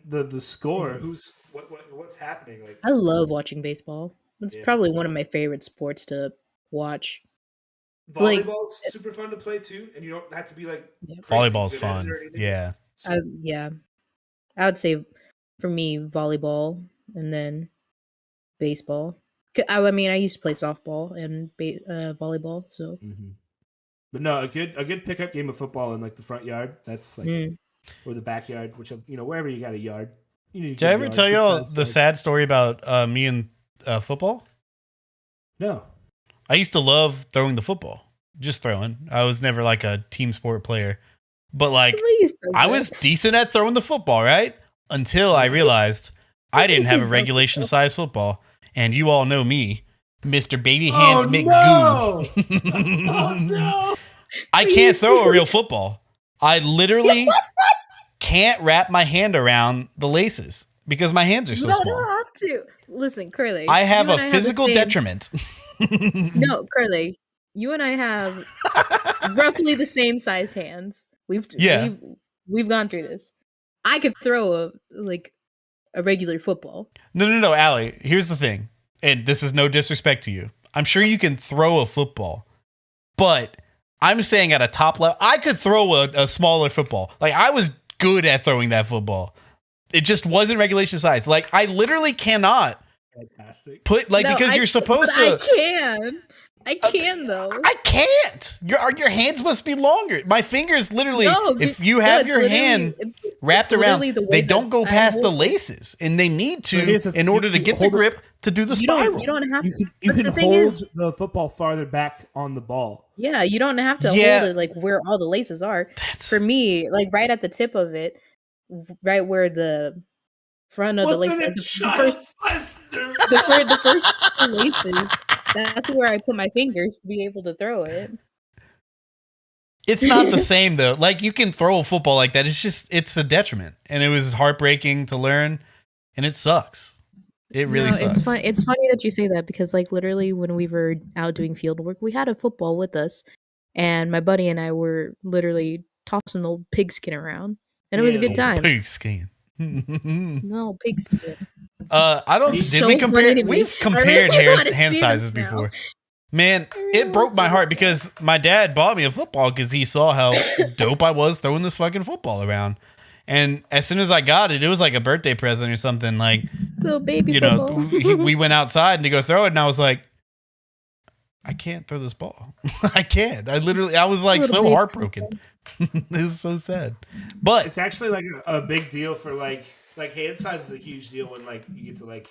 the score. Who's what's happening? Like I love watching baseball. It's probably one of my favorite sports to watch. Volleyball's super fun to play too, and you don't have to be like volleyball's fun. Yeah. I would say for me volleyball and then baseball. I mean, I used to play softball and volleyball, so. Mm-hmm. But no, a good pickup game of football in like the front yard. That's like or the backyard, which wherever you got a yard. Did I ever tell you all the sad story about me and football? No. I used to love throwing the football. Just throwing. I was never like a team sport player. But like I was decent at throwing the football, right? Until I realized I didn't have a regulation size football. And you all know me, Mr. Baby Hands McGoo. No! Oh no! I can't throw a real football. I literally can't wrap my hand around the laces because my hands are so small. You don't have to. Listen, Kerley. I have a physical detriment. No, Kerley. You and I have roughly the same size hands. We've gone through this. I could throw a regular football. No, Allie. Here's the thing, and this is no disrespect to you. I'm sure you can throw a football, but I'm saying at a top level, I could throw a smaller football. Like I was good at throwing that football. It just wasn't regulation size. Like I literally cannot put because you're supposed to. I can though. I can't. Your hands must be longer. My fingers literally, if you have your hand wrapped around, they don't go past the laces, and they need to in order to get the grip to do the spiral. You don't have to. You can hold the football farther back on the ball. Yeah, you don't have to hold it like where all the laces are. For me, like right at the tip of it, right where the front of the laces, the first two laces. That's where I put my fingers to be able to throw it. It's not the same though. Like you can throw a football like that. It's a detriment, and it was heartbreaking to learn, and it sucks. It really sucks. It's funny that you say that because like literally when we were out doing field work, we had a football with us, and my buddy and I were literally tossing the old pigskin around, and it was a good time. Pigskin. No, pigskin. I don't. Did we compare? We've compared hand sizes before. Man, it broke my heart because my dad bought me a football because he saw how dope I was throwing this fucking football around. And as soon as I got it, it was like a birthday present or something. Like, little baby football. We went outside to go throw it, and I was like, I can't throw this ball. I can't. I was like so heartbroken. It was so sad. But it's actually like a big deal for like hand size is a huge deal when like you get to like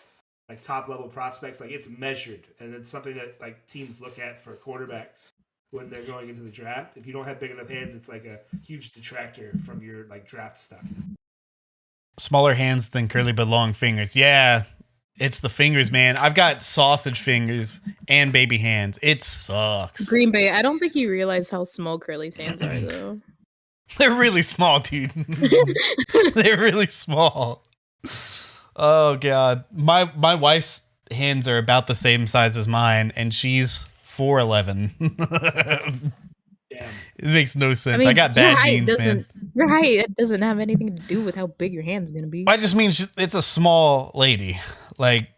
top level prospects. Like it's measured, and it's something that like teams look at for quarterbacks. when they're going into the draft. If you don't have big enough hands, it's like a huge detractor from your like draft stock. Smaller hands than curly but long fingers. Yeah, it's the fingers, man. I've got sausage fingers and baby hands. It sucks. Green Bay, I don't think you realize how small Curly's hands are, though. They're really small, dude. They're really small. Oh god, my wife's hands are about the same size as mine, and she's 4'11". Damn. It makes no sense. I mean, I got bad genes, man. Your height, it doesn't have anything to do with how big your hand's gonna be. I just mean it's a small lady, like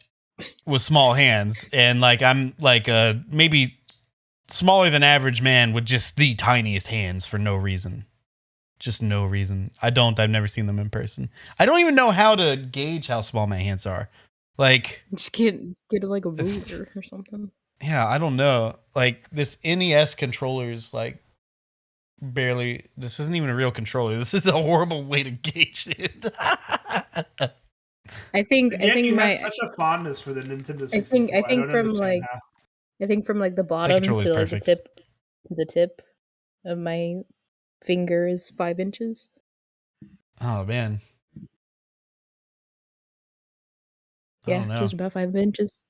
with small hands, and like I'm like maybe smaller than average man with just the tiniest hands for no reason. Just no reason. I've never seen them in person. I don't even know how to gauge how small my hands are. Like, Just get like a ruler or something. yeah, I don't know. Like this NES controller is like barely. This isn't even a real controller. This is a horrible way to gauge it. I think you my have such a fondness for the Nintendo 64. I think from like how. I think from like the bottom to controller's like perfect. the tip of my finger is 5 inches. Oh man. I Yeah, don't know. just about 5 inches.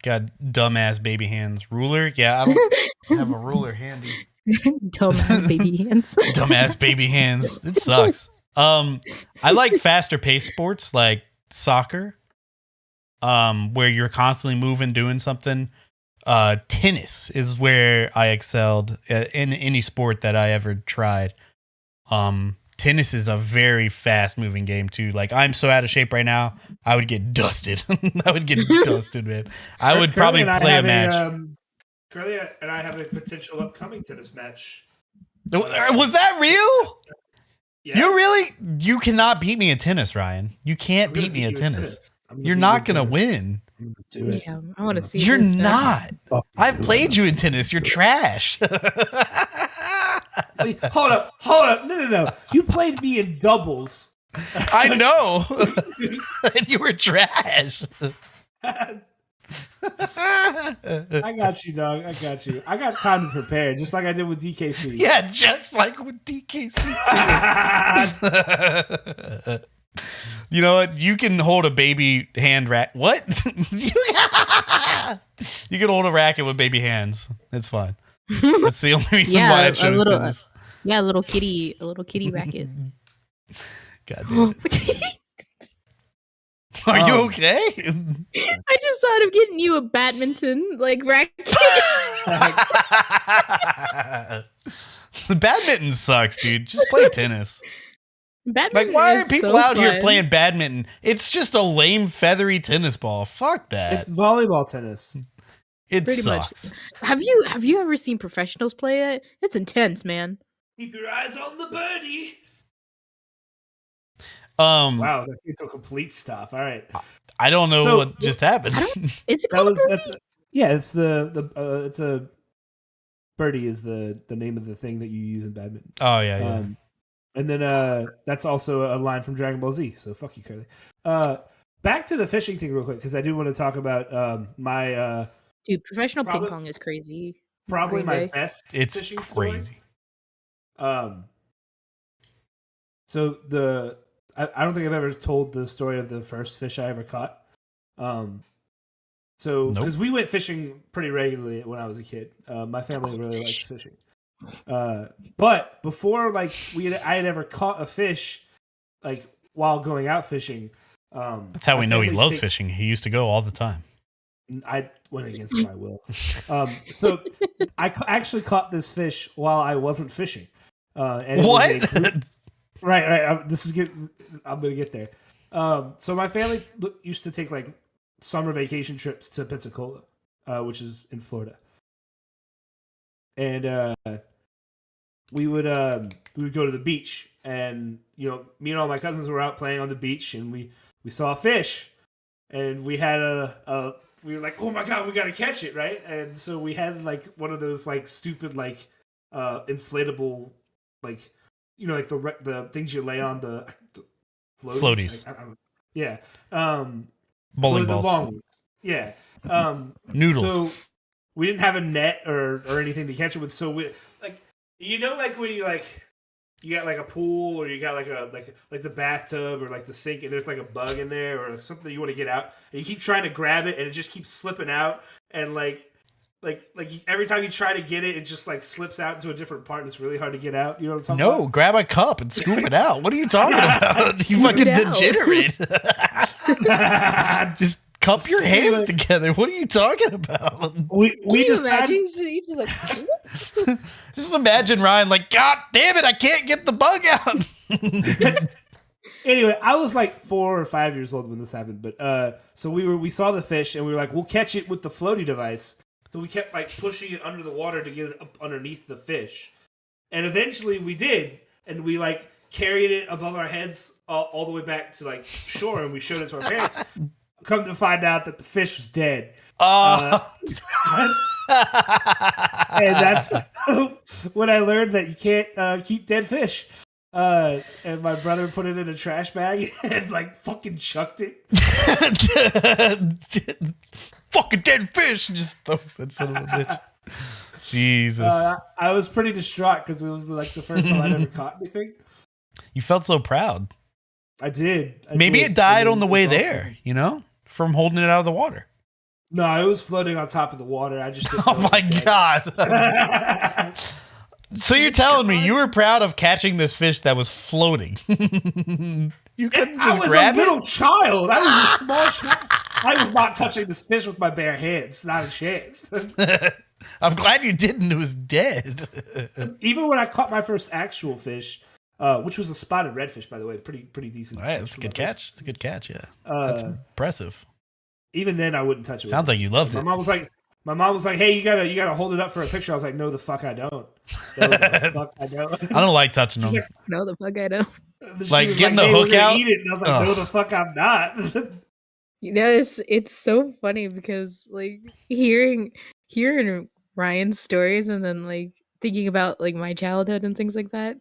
Got dumbass baby hands. Ruler? Yeah, I don't have a ruler handy. Dumbass baby hands. Dumbass baby hands. It sucks. I like faster paced sports like soccer, where you're constantly moving, doing something. Tennis is where I excelled in any sport that I ever tried. Tennis is a very fast moving game too. Like I'm so out of shape right now, I would get dusted. I would get dusted, man. I would probably play a match. Curly and I have a potential upcoming tennis match. Was that real? Yes. You cannot beat me in tennis, Ryan. You can't beat me in tennis. You're not gonna win. Do it. Yeah, I want to see. You're this now. not. I've played you in tennis. You're trash. Wait, hold up. No. You played me in doubles. I know. And you were trash. I got you, dog. I got you. I got time to prepare, just like I did with DKC. Yeah, just like with DKC too. You know what? You can hold a baby hand racket. What? You can hold a racket with baby hands. It's fine. That's the only reason why I chose tennis. Yeah, a little kitty racket. God damn it. Are you okay? I just thought of getting you a badminton like racket. The badminton sucks, dude. Just play tennis. Badminton Like, why are is people so out here fun. playing badminton? It's just a lame, feathery tennis ball. Fuck that. It's volleyball tennis. It pretty sucks. Have you ever seen professionals play it? It's intense, man. Keep your eyes on the birdie. Wow, that came to a complete stop. All right. I don't know what just happened. Is it called it's it's a birdie is the name of the thing that you use in badminton. Oh yeah. And then that's also a line from Dragon Ball Z. So fuck you, Curly. Back to the fishing thing real quick because I do want to talk about my dude. Professional ping pong is crazy. Probably my best. It's fishing crazy. Story. So I don't think I've ever told the story of the first fish I ever caught. So because we went fishing pretty regularly when I was a kid. My family really likes fishing. But before I had ever caught a fish like while going out fishing. That's how we know he loves fishing. He used to go all the time. I went against my will. So I actually caught this fish while I wasn't fishing. And what? Right. I'm gonna get there. So my family used to take like summer vacation trips to Pensacola, which is in Florida, and we would go to the beach, and me and all my cousins were out playing on the beach, and we saw a fish, and we had we were like, oh my god, we gotta catch it, right? And so we had like one of those like stupid like inflatable like. Like the things you lay on the floaties. Yeah. Bowling balls. The long ones. Yeah. Noodles. So we didn't have a net or anything to catch it with. So we like like when you like you got like a pool or you got like the bathtub or like the sink and there's like a bug in there or something you want to get out and you keep trying to grab it and it just keeps slipping out and like every time you try to get it, it just like slips out into a different part and it's really hard to get out. You know what I'm talking about? No, grab a cup and scoop it out. What are you talking about? You fucking degenerate. Just cup your hands together. What are you talking about? We decided. You just like. Just imagine Ryan like, God damn it, I can't get the bug out. Anyway, I was like 4 or 5 years old when this happened, but so we saw the fish and we were like, we'll catch it with the floaty device. So we kept like pushing it under the water to get it up underneath the fish, and eventually we did, and we like carried it above our heads all the way back to like shore, and we showed it to our parents. Come to find out that the fish was dead. And that's when I learned that you can't keep dead fish. And my brother put it in a trash bag and like fucking chucked it. Fucking dead fish! Just throws that son of a bitch. Jesus. I was pretty distraught because it was like the first time I'd ever caught anything. You felt so proud. I did. Maybe it died on the way there, you know, from holding it out of the water. No, it was floating on top of the water. I just didn't know Oh my God. So you're telling me you were proud of catching this fish that was floating? You couldn't just grab it? I was a little child. I was a small child. I was not touching this fish with my bare hands. Not a chance. I'm glad you didn't. It was dead. Even when I caught my first actual fish, which was a spotted redfish, by the way, pretty decent. All right, that's a good catch. It's a good catch. Yeah, that's impressive. Even then, I wouldn't touch it. Sounds like you loved it. My mom was like, "Hey, you gotta hold it up for a picture." I was like, "No, the fuck I don't. No, the fuck I don't." I don't like touching them. Like, no, the fuck I don't. Like getting the hook out. Eat it. And I was like, "No, the fuck I'm not." You know, it's so funny because like hearing Ryan's stories and then like thinking about like my childhood and things like that.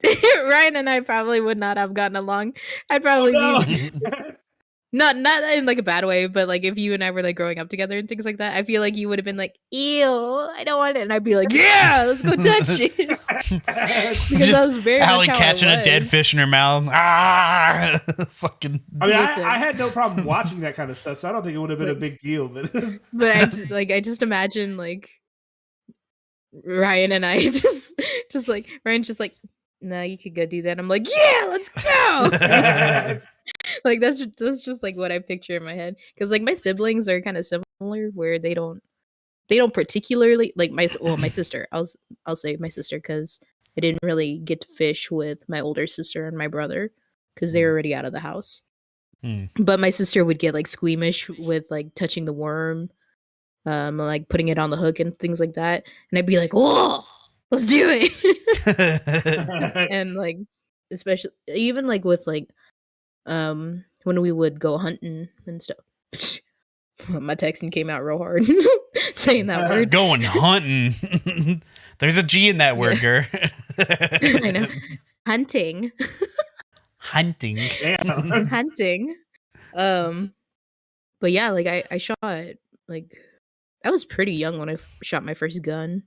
Ryan and I probably would not have gotten along. I'd probably be not in like a bad way, but like if you and I were like growing up together and things like that, I feel like you would have been like, "Ew, I don't want it," and I'd be like, "Yeah, let's go touch it." Because just that was very Allie much how catching a dead fish in her mouth. Ah, fucking. I mean, I had no problem watching that kind of stuff, so I don't think it would have been a big deal. But I just imagine like Ryan and I just like Ryan's just like, "No, you could go do that." I'm like, "Yeah, let's go." Like that's just like what I picture in my head, because like my siblings are kind of similar where they don't particularly like my sister. I'll say my sister because I didn't really get to fish with my older sister and my brother because they were already out of the house. But my sister would get like squeamish with like touching the worm, like putting it on the hook and things like that, and I'd be like, "Whoa, let's do it!" And like especially even like with like when we would go hunting and stuff. My texting came out real hard saying that word. Going hunting. There's a G in that word, girl. I know. Hunting. Hunting. Hunting. But yeah, like I shot like I was pretty young when I shot my first gun.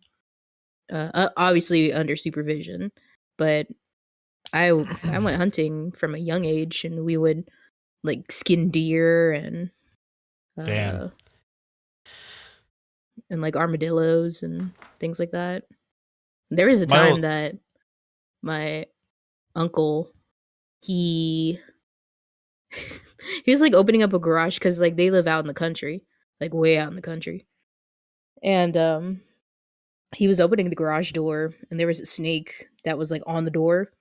Obviously under supervision, but I went hunting from a young age, and we would like skin deer and Damn. And like armadillos and things like that. There was a time that my uncle he was like opening up a garage because like they live out in the country, like way out in the country, and he was opening the garage door, and there was a snake that was like on the door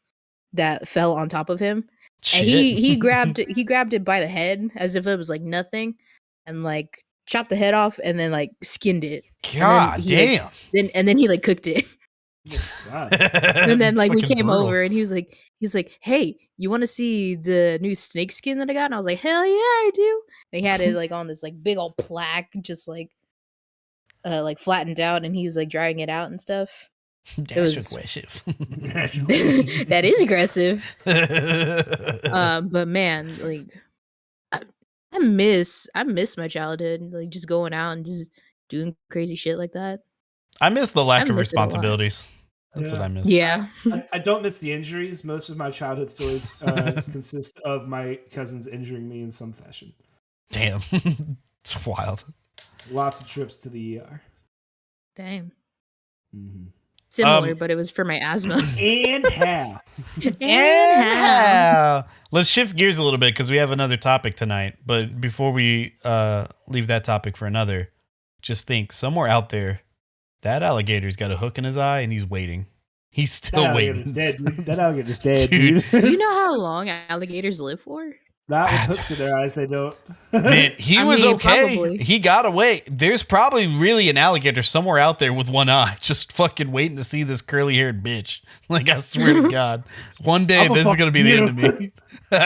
that fell on top of him. Shit. And he grabbed it by the head as if it was like nothing, and like chopped the head off and then like skinned it. God damn. And then he like cooked it. God. And then like we Fucking came brutal. over and he was like, "Hey, you want to see the new snake skin that I got?" And I was like, "Hell yeah, I do." And he had it like on this like big old plaque, just like flattened out, and he was like drying it out and stuff. That's aggressive. That is aggressive. But man, like I miss my childhood, like just going out and just doing crazy shit like that. I miss the lack I of miss it a lot. responsibilities. That's what I miss. Yeah. I don't miss the injuries. Most of my childhood stories consist of my cousins injuring me in some fashion. Damn. It's wild. Lots of trips to the ER. Dang. Mm-hmm. Similar, but it was for my asthma. And how? And how? Let's shift gears a little bit because we have another topic tonight. But before we leave that topic for another, just think somewhere out there, that alligator's got a hook in his eye and he's waiting. He's still waiting. That alligator's dead, Dude. dude. Do you know how long alligators live for? Not with hooks in their eyes, they don't. Man, he I was mean, okay. probably. He got away. There's probably really an alligator somewhere out there with one eye, just fucking waiting to see this curly-haired bitch. Like, I swear to God. One day, this is going to be the end of me. All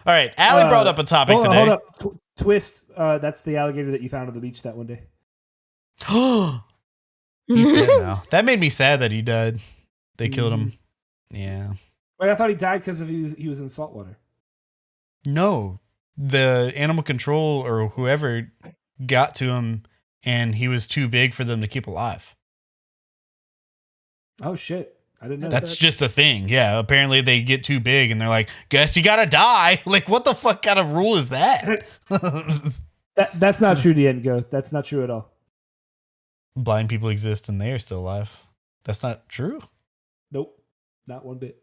right, Allie brought up a topic today. Hold up. Twist, that's the alligator that you found on the beach that one day. He's dead now. That made me sad that he died. They killed him. Yeah. Wait, I thought he died because he was in saltwater. No, the animal control or whoever got to him, and he was too big for them to keep alive. Oh shit! I didn't know. That's just a thing. Yeah, apparently they get too big, and they're like, "Guess you gotta die." Like, what the fuck kind of rule is that? That's not true, Diengo. That's not true at all. Blind people exist, and they are still alive. That's not true. Nope, not one bit.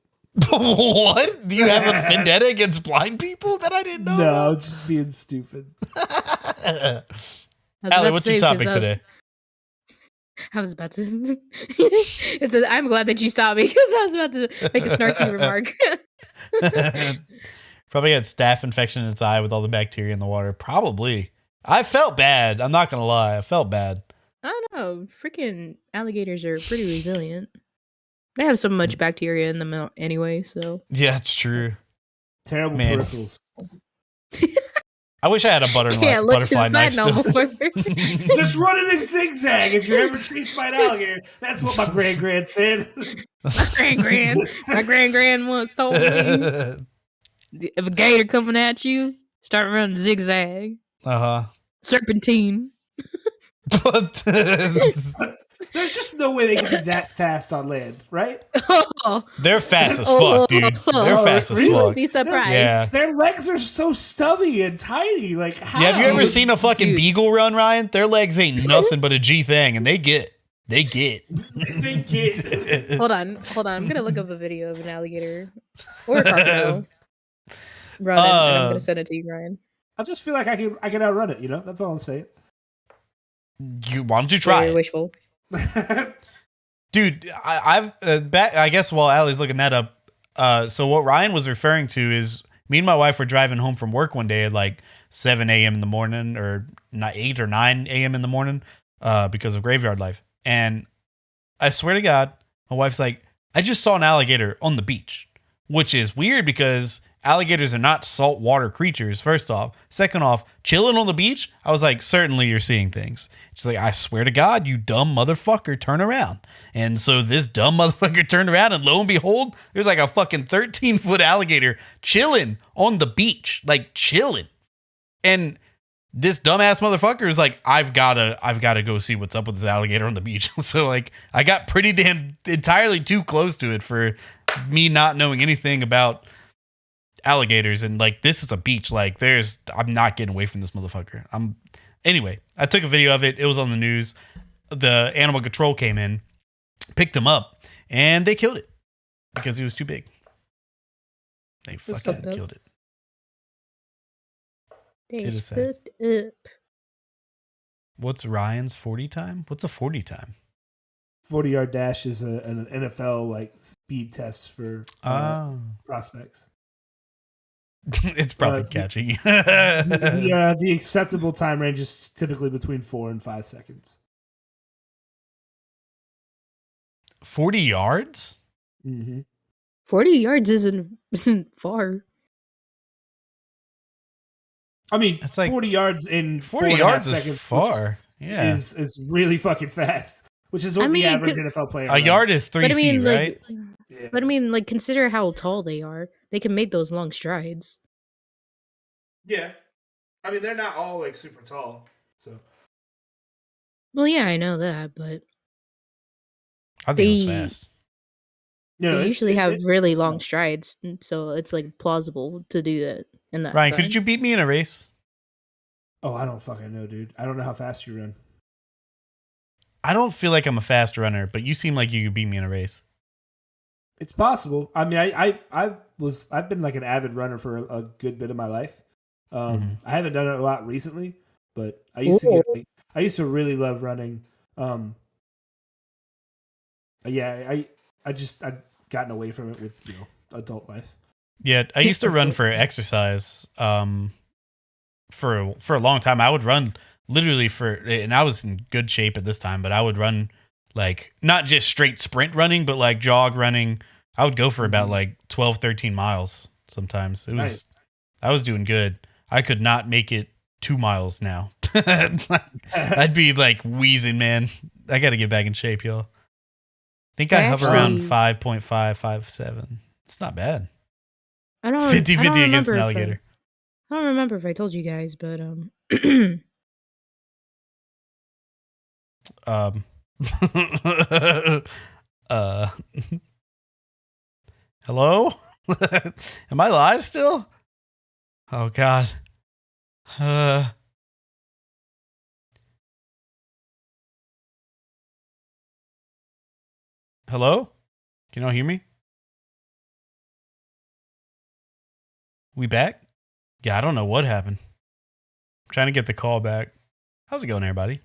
What? Do you have a vendetta against blind people that I didn't know? No, about? just being stupid. Allie, what's your topic today? I was about to. I'm glad that you stopped me because I was about to make a snarky remark. Probably had staph infection in its eye with all the bacteria in the water. Probably. I felt bad. I'm not gonna lie. I felt bad. I don't know. Freaking alligators are pretty resilient. They have so much bacteria in them anyway, so. Yeah, it's true. Terrible Man. peripherals. I wish I had a butterfly knife still. Just run in a zigzag if you're ever chased by an alligator. That's what my grand said. My grand once told me, if a gator coming at you, start running zigzag. Serpentine. But there's just no way they can be that fast on land, right? They're fast as fuck, dude. They're fast as You fuck. would be surprised. Yeah. Their legs are so stubby and tiny. Like, how? Yeah, have you ever seen a fucking Dude. beagle run, Ryan? Their legs ain't nothing but a G thing, and they get. They get. Hold on. I'm gonna look up a video of an alligator or a crocodile running, and I'm gonna send it to you, Ryan. I just feel like I can outrun it. You know, that's all I'm saying. Why don't you try Very it? wishful. Dude, I've back. I guess while Allie's looking that up, so what Ryan was referring to is me and my wife were driving home from work one day at like 7 a.m. in the morning, or not 8 or 9 a.m. in the morning, because of graveyard life. And I swear to God, my wife's like, I just saw an alligator on the beach, which is weird because alligators are not saltwater creatures, first off. Second off, chilling on the beach, I was like, certainly you're seeing things. She's like, I swear to God, you dumb motherfucker, turn around. And so this dumb motherfucker turned around, and lo and behold, there's like a fucking 13-foot alligator chilling on the beach, like chilling. And this dumbass motherfucker is like, I've gotta go see what's up with this alligator on the beach. So like, I got pretty damn entirely too close to it for me not knowing anything about alligators. And like, this is a beach. Like, I'm not getting away from this motherfucker. Anyway, I took a video of it. It was on the news. The animal control came in, picked him up, and they killed it because he was too big. They fucking killed it. They It is sad. spooked up. What's Ryan's 40 time? What's a 40 time? 40-yard dash is an NFL like speed test for prospects. It's probably catching. The acceptable time range is typically between 4 and 5 seconds. 40 yards? Mm-hmm. 40 yards isn't far. I mean, It's like 40 yards in 40 4.5 yards seconds is far. Yeah. is really fucking fast, which is what I the mean, average NFL player A runs. yard is 3 But I mean, feet, like, right? Yeah. but I mean, like, consider how tall they are. They can make those long strides. Yeah. I mean, they're not all like super tall. So Well, yeah, I know that, but I think it was they fast. You know, they usually have really it's long not- strides, so it's like plausible to do that in that Ryan, time. could you beat me in a race? Oh, I don't fucking know, dude. I don't know how fast you run. I don't feel like I'm a fast runner, but you seem like you could beat me in a race. It's possible. I mean, I've been like an avid runner for a good bit of my life. I haven't done it a lot recently, but I used to I used to really love running. Yeah, I've gotten away from it with adult life. Yeah, I used to run for exercise. For a long time, I would run literally and I was in good shape at this time, but I would run like not just straight sprint running, but like jog running. I would go for about like 12, 13 miles sometimes. It was, Nice. I was doing good. I could not make it 2 miles now. I'd be like wheezing, man. I got to get back in shape, y'all. I think I hover around 5.5, 5.7. It's not bad. I don't 50-50 against an remember alligator. I don't remember if I told you guys, but Hello? Am I live still? Oh God. Hello? Can y'all hear me? We back? Yeah, I don't know what happened. I'm trying to get the call back. How's it going, everybody?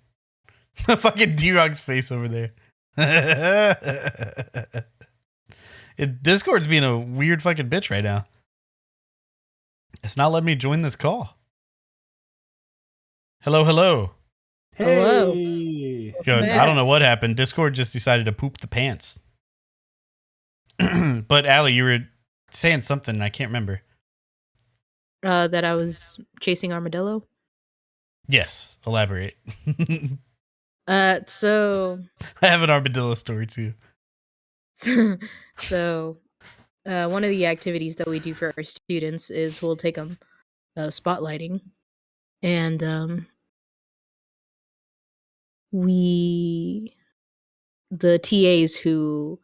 Fucking D-Rock's face over there. Discord's being a weird fucking bitch right now. It's not letting me join this call. Hello. Hello. Hey. Yo, I don't know what happened. Discord just decided to poop the pants. But Allie, you were saying something. I can't remember. That I was chasing armadillo. Yes, elaborate. So I have an armadillo story too. so one of the activities that we do for our students is we'll take them spotlighting, and the TAs who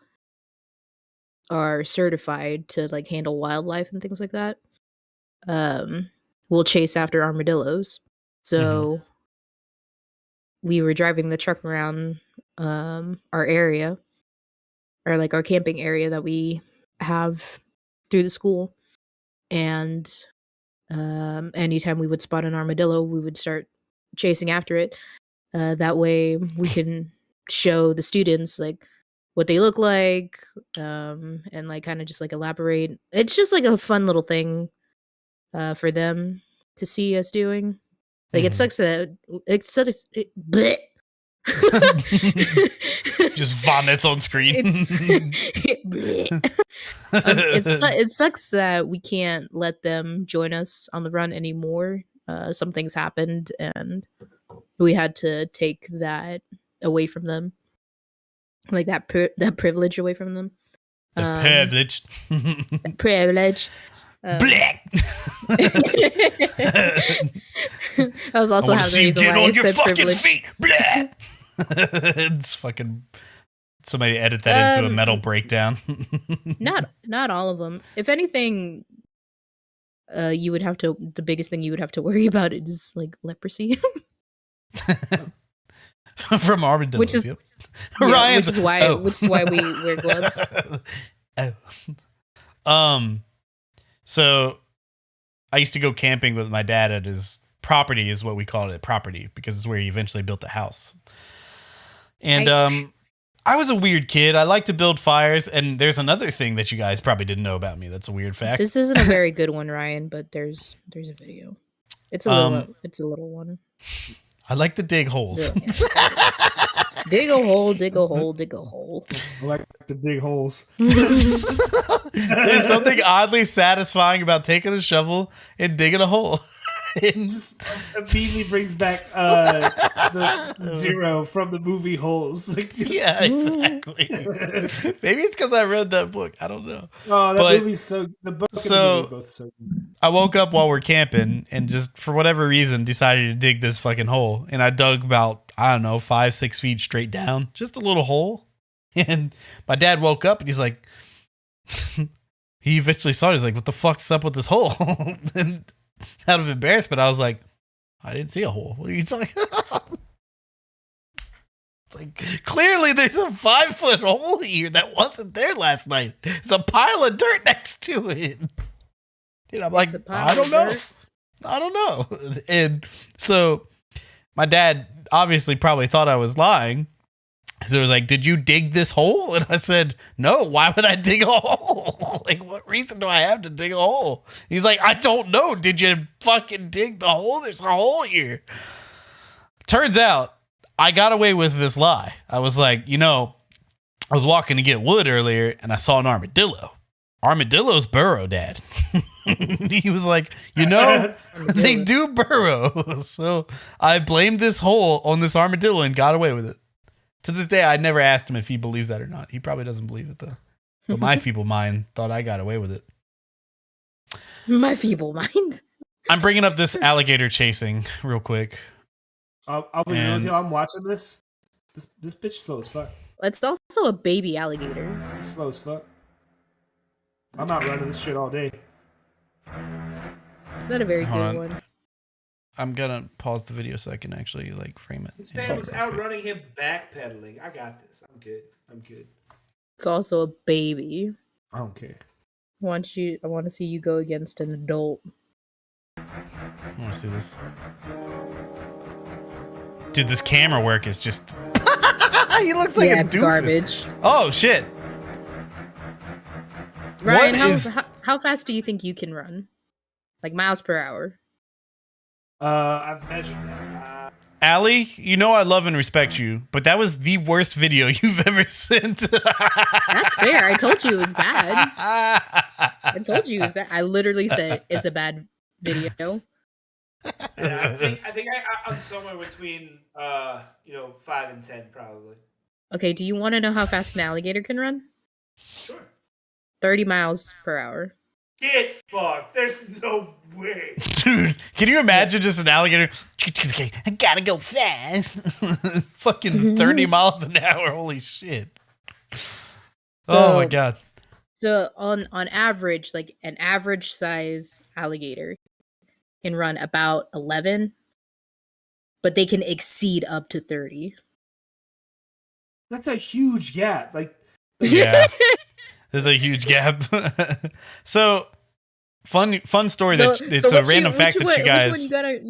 are certified to like handle wildlife and things like that will chase after armadillos. So we were driving the truck around our area, or like our camping area that we have through the school, and anytime we would spot an armadillo, we would start chasing after it. That way we can show the students like what they look like, and like kind of just like elaborate. It's just like a fun little thing for them to see us doing. Like it sucks that it's sort of bleh. Just vomits on screen. It sucks that we can't let them join us on the run anymore. Some things happened and we had to take that away from them, like that privilege away from them. The privilege. Privilege. Black. That was also how the reason get why on I your said fucking privilege. feet. Black. It's fucking. Somebody edit that into a metal breakdown. Not all of them. If anything, you would have to. The biggest thing you would have to worry about is like leprosy. From armadillos, which is yep. yeah, which is why we wear gloves. So I used to go camping with my dad at his property, is what we called it, property, because it's where he eventually built the house. And I was a weird kid. I like to build fires, and there's another thing that you guys probably didn't know about me. That's a weird fact. This isn't a very good one, Ryan, but there's a video. It's a little one. I like to dig holes. Yeah. Dig a hole, dig a hole, dig a hole. I like to dig holes. There's something oddly satisfying about taking a shovel and digging a hole. Just immediately brings back the Zero from the movie Holes. Yeah, exactly. Maybe it's because I read that book. I don't know. Oh, that But- movie's so. The book and the so- movie are both so good. I woke up while we're camping and just for whatever reason decided to dig this fucking hole. And I dug about, I don't know, 5-6 feet straight down, just a little hole. And my dad woke up and he's like, he eventually saw it. He's like, what the fuck's up with this hole? And out of embarrassment, I was like, I didn't see a hole. What are you talking about? It's like, clearly there's a 5-foot hole here that wasn't there last night. There's a pile of dirt next to it. And I'm like, I don't know. I don't know. And so my dad obviously probably thought I was lying. So he was like, did you dig this hole? And I said, no, why would I dig a hole? Like, what reason do I have to dig a hole? He's like, I don't know. Did you fucking dig the hole? There's a hole here. Turns out I got away with this lie. I was like, I was walking to get wood earlier and I saw an armadillo. Armadillos burrow, Dad. He was like, they do burrow. So I blamed this hole on this armadillo and got away with it. To this day, I never asked him if he believes that or not. He probably doesn't believe it, though. But my feeble mind thought I got away with it. My feeble mind. I'm bringing up this alligator chasing real quick. I'll be real with you. I'm watching this. This bitch slow as fuck. It's also a baby alligator. It's slow as fuck. I'm out running this shit all day. Is that a very Hold good on. one? I'm going to pause the video so I can actually frame it. This man was outrunning him backpedaling. I got this. I'm good. It's also a baby. I don't care. I want to see you go against an adult. I want to see this. Dude, this camera work is just... He looks like a it's doofus. garbage. Oh, shit. Ryan, What how fast do you think you can run? Like miles per hour? I've measured that. Allie, I love and respect you, but that was the worst video you've ever sent. That's fair. I told you it was bad. I literally said it's a bad video. Yeah, I think I'm somewhere between 5 and 10 probably. Okay, do you want to know how fast an alligator can run? Sure. 30 miles per hour. Get fucked. There's no way. Dude, can you imagine just an alligator? I gotta go fast. Fucking 30 miles an hour. Holy shit. Oh my God. So on average, like an average size alligator can run about 11, but they can exceed up to 30. That's a huge gap. Yeah. There's a huge gap. So fun story it's a random fact that you guys which one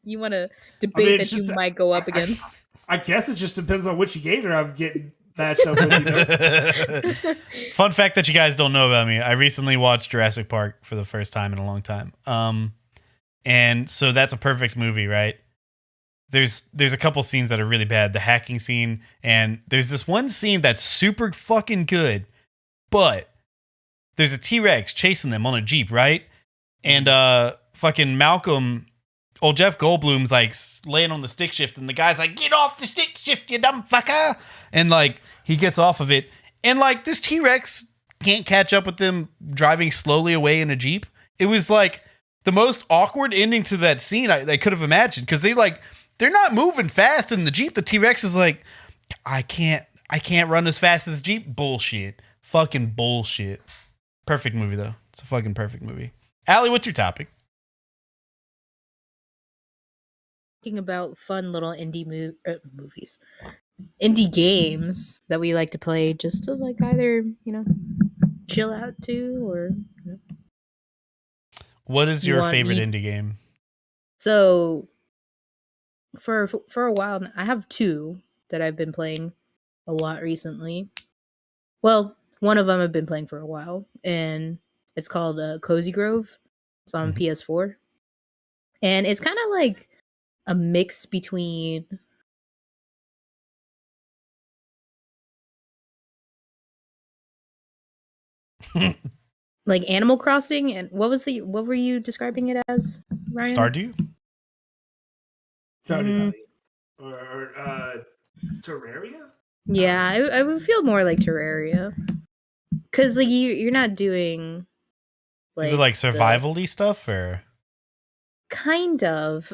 you wanna debate that you might go up against. I guess it just depends on which gator I'm getting matched up with. Fun fact that you guys don't know about me. I recently watched Jurassic Park for the first time in a long time. And so that's a perfect movie, right? There's a couple scenes that are really bad. The hacking scene, and there's this one scene that's super fucking good. But there's a T-Rex chasing them on a Jeep, right? And fucking Malcolm, old Jeff Goldblum's like laying on the stick shift, and the guy's like, "Get off the stick shift, you dumb fucker!" And like he gets off of it, and like this T-Rex can't catch up with them driving slowly away in a Jeep. It was like the most awkward ending to that scene I could have imagined, because they're not moving fast in the Jeep. The T-Rex is like, I can't run as fast as the Jeep. Bullshit. Fucking bullshit. Perfect movie, though. It's a fucking perfect movie. Allie, what's your topic? Thinking about fun little indie movies. Indie games that we like to play just to like either, chill out to or... What is your favorite indie game? So, for a while, I have two that I've been playing a lot recently. Well, one of them I've been playing for a while, and it's called Cozy Grove. It's on PS4, and it's kind of like a mix between like Animal Crossing and what were you describing it as? Ryan? Stardew? Stardew Valley. Or Terraria? Yeah, I would feel more like Terraria. Because, like, you're not doing, like... Is it, like, survival-y stuff, or...? Kind of.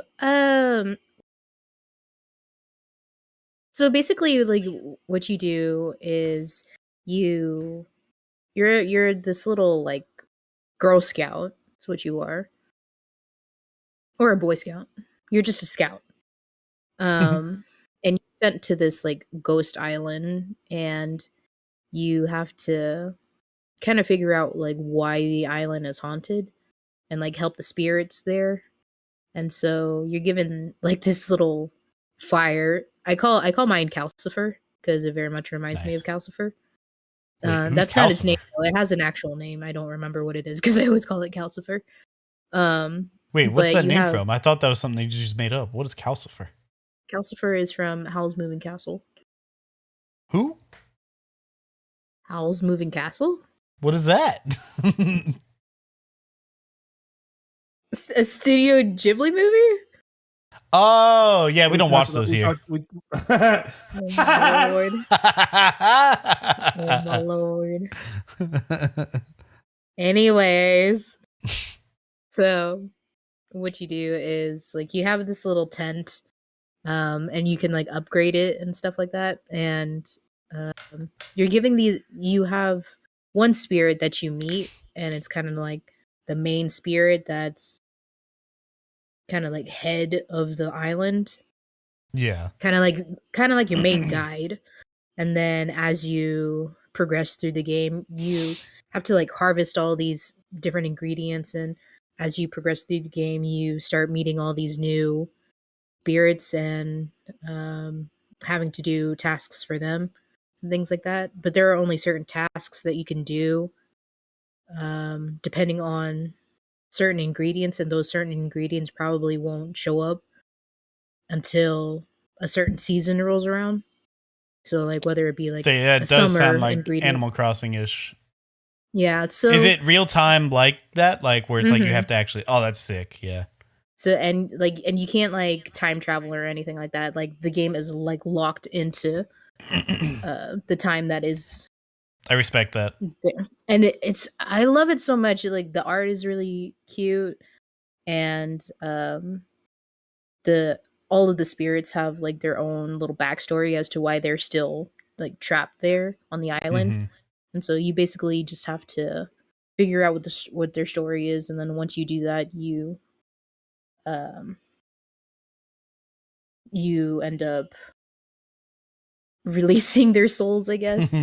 So basically, like, what you do is you're this little, like, Girl Scout. That's what you are. Or a Boy Scout. You're just a scout. And you're sent to this, like, ghost island, and you have to kind of figure out, like, why the island is haunted and, like, help the spirits there. And so you're given, like, this little fire. I call mine Calcifer because it very much reminds me of Calcifer. Wait, who's that's not its Calcifer? name, though. It has an actual name. I don't remember what it is because I always call it Calcifer. Wait, what's but that name from? I thought that was something you just made up. What is Calcifer? Calcifer is from Howl's Moving Castle. Who? Howl's Moving Castle? What is that? A Studio Ghibli movie? Oh, yeah, we don't watch those here. Oh my lord. Oh my lord. Anyways. So what you do is, like, you have this little tent, and you can, like, upgrade it and stuff like that. And you're giving you have one spirit that you meet, and it's kind of like the main spirit that's kind of like head of the island. Yeah. Kind of like your main guide. And then as you progress through the game, you have to, like, harvest all these different ingredients, and as you progress through the game, you start meeting all these new spirits and having to do tasks for them and things like that. But there are only certain tasks that you can do depending on certain ingredients, and those certain ingredients probably won't show up until a certain season rolls around. So, like, whether it be like Yeah, a it does summer sound like ingredient. Animal Crossing-ish. Yeah, so Is it real time like that? Like where it's like you Mhm. have to actually that's sick, yeah. so and you can't, like, time travel or anything like that. Like, the game is, like, locked into the time that is I respect that. there. And I love it so much. Like, the art is really cute, and all of the spirits have, like, their own little backstory as to why they're still, like, trapped there on the island. Mhm. And so you basically just have to figure out what their story is, and then once you do that, you end up releasing their souls, I guess.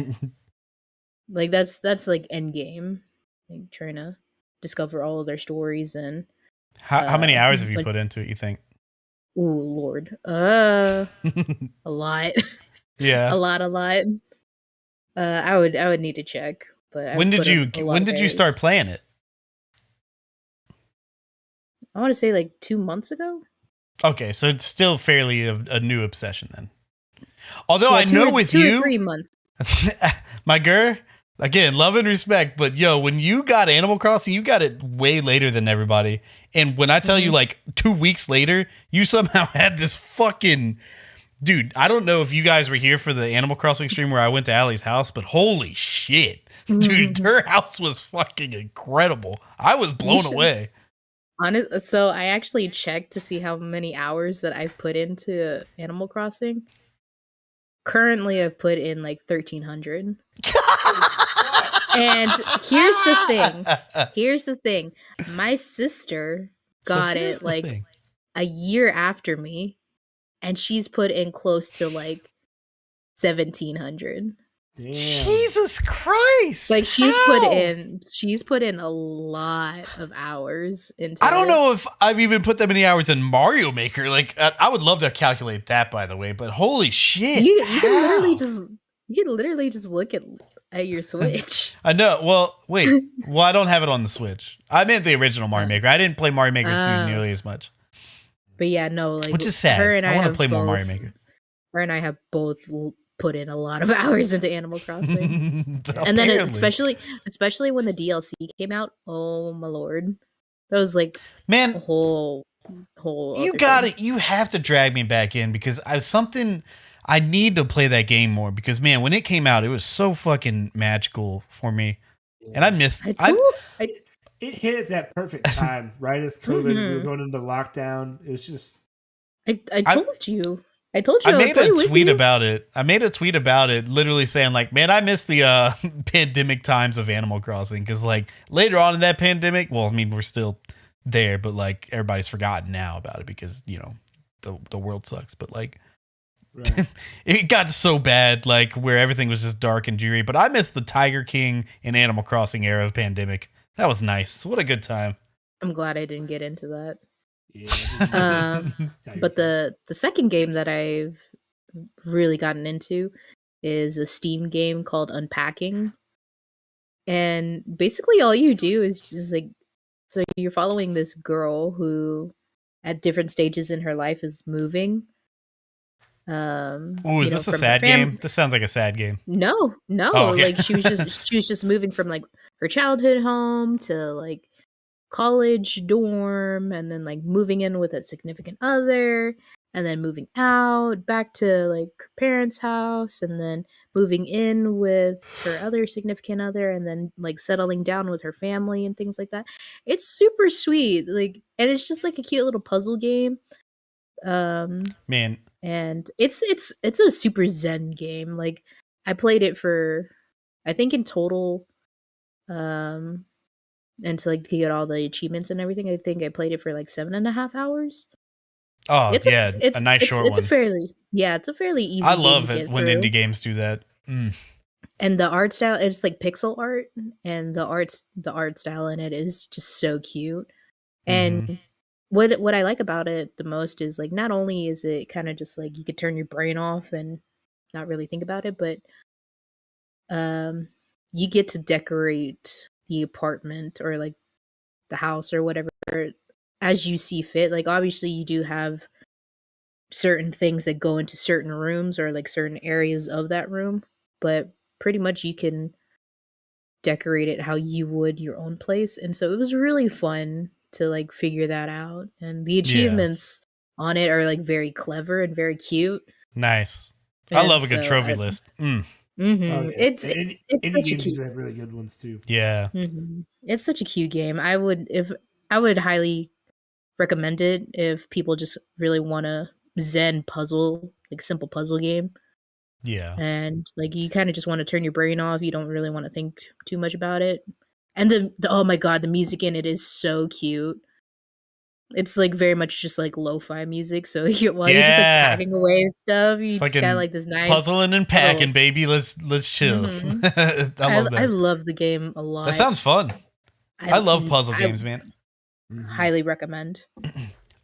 Like, that's like end game, like, trying to discover all of their stories. And How many hours have you like, put into it, you think? oh lord, a lot. Yeah. a lot. I would need to check, but I've When did put in a lot when of did you start hours. playing it? I want to say like 2 months ago. Okay, so it's still fairly a new obsession then. Although Yeah, I know with 2 or you, 3 months. my girl, again, love and respect, but yo, when you got Animal Crossing, you got it way later than everybody. And when I tell you, like, 2 weeks later, you somehow had this fucking dude. I don't know if you guys were here for the Animal Crossing stream where I went to Allie's house, but holy shit, dude, her house was fucking incredible. I was blown away. So I actually checked to see how many hours that I've put into Animal Crossing. Currently, I've put in like 1,300. And here's the thing. My sister got it like a year after me, and she's put in close to like 1,700. Damn. Jesus Christ! Like, she's How? put in a lot of hours into I don't it. know if I've even put that many hours in Mario Maker. Like, I would love to calculate that, by the way. But holy shit! You can literally just look at your Switch. I know. Well, wait. Well, I don't have it on the Switch. I meant the original Mario Maker. I didn't play Mario Maker 2 nearly as much. But yeah, no, like, Which is sad. her and I want to have play more both- Mario Maker. Her and I have both put in a lot of hours into Animal Crossing. And then Apparently. especially when the DLC came out, oh my lord. That was like a Man, whole. you other got thing. it. You have to drag me back in because I need to play that game more because man, when it came out, it was so fucking magical for me, and I missed. It hit at that perfect time, right as COVID, we were going into lockdown. It was just. I told you. I told you. I made a tweet you. about it. I made a tweet about it, literally saying like, "Man, I miss the pandemic times of Animal Crossing." Because like later on in that pandemic, well, I mean, we're still there, but like everybody's forgotten now about it because you know the world sucks. But like, Right. it got so bad, like where everything was just dark and dreary. But I miss the Tiger King and Animal Crossing era of pandemic. That was nice. What a good time. I'm glad I didn't get into that. Yeah. But the second game that I've really gotten into is a Steam game called Unpacking. And basically all you do is just like, so you're following this girl who at different stages in her life is moving. Oh, is this a sad game? This sounds like a sad game. No. Oh, okay. Like she was just moving from like her childhood home to like college dorm, and then like moving in with a significant other, and then moving out back to like her parents' house, and then moving in with her other significant other, and then like settling down with her family and things like that. It's super sweet, like, and it's just like a cute little puzzle game. Man, and it's a super zen game. Like I played it for, I think in total, and to like to get all the achievements and everything, I think I played it for like 7.5 hours. oh It's yeah, a nice short it's one. It's a fairly easy. I game love to it get when through. indie games do that. And the art style, it's like pixel art, and the art style in it is just so cute. And what I like about it the most is like not only is it kind of just like you could turn your brain off and not really think about it, but you get to decorate the apartment or like the house or whatever as you see fit. Like obviously you do have certain things that go into certain rooms or like certain areas of that room, but pretty much you can decorate it how you would your own place. And so it was really fun to like figure that out, and the achievements on it are like very clever and very cute. Nice. I And love a good so trophy list. Oh, yeah. It's indie such a games cute. usually have really good ones too. Yeah. It's such a cute game. I would highly recommend it if people just really want a zen puzzle, like simple puzzle game. Yeah. And like you kind of just want to turn your brain off. You don't really want to think too much about it. And the oh my god, the music in it is so cute. It's like very much just like lo-fi music. So you're just like packing away and stuff, you just got like this nice puzzling and packing, baby. Let's chill. I love that. I love the game a lot. That sounds fun. I love puzzle games, man. Highly recommend.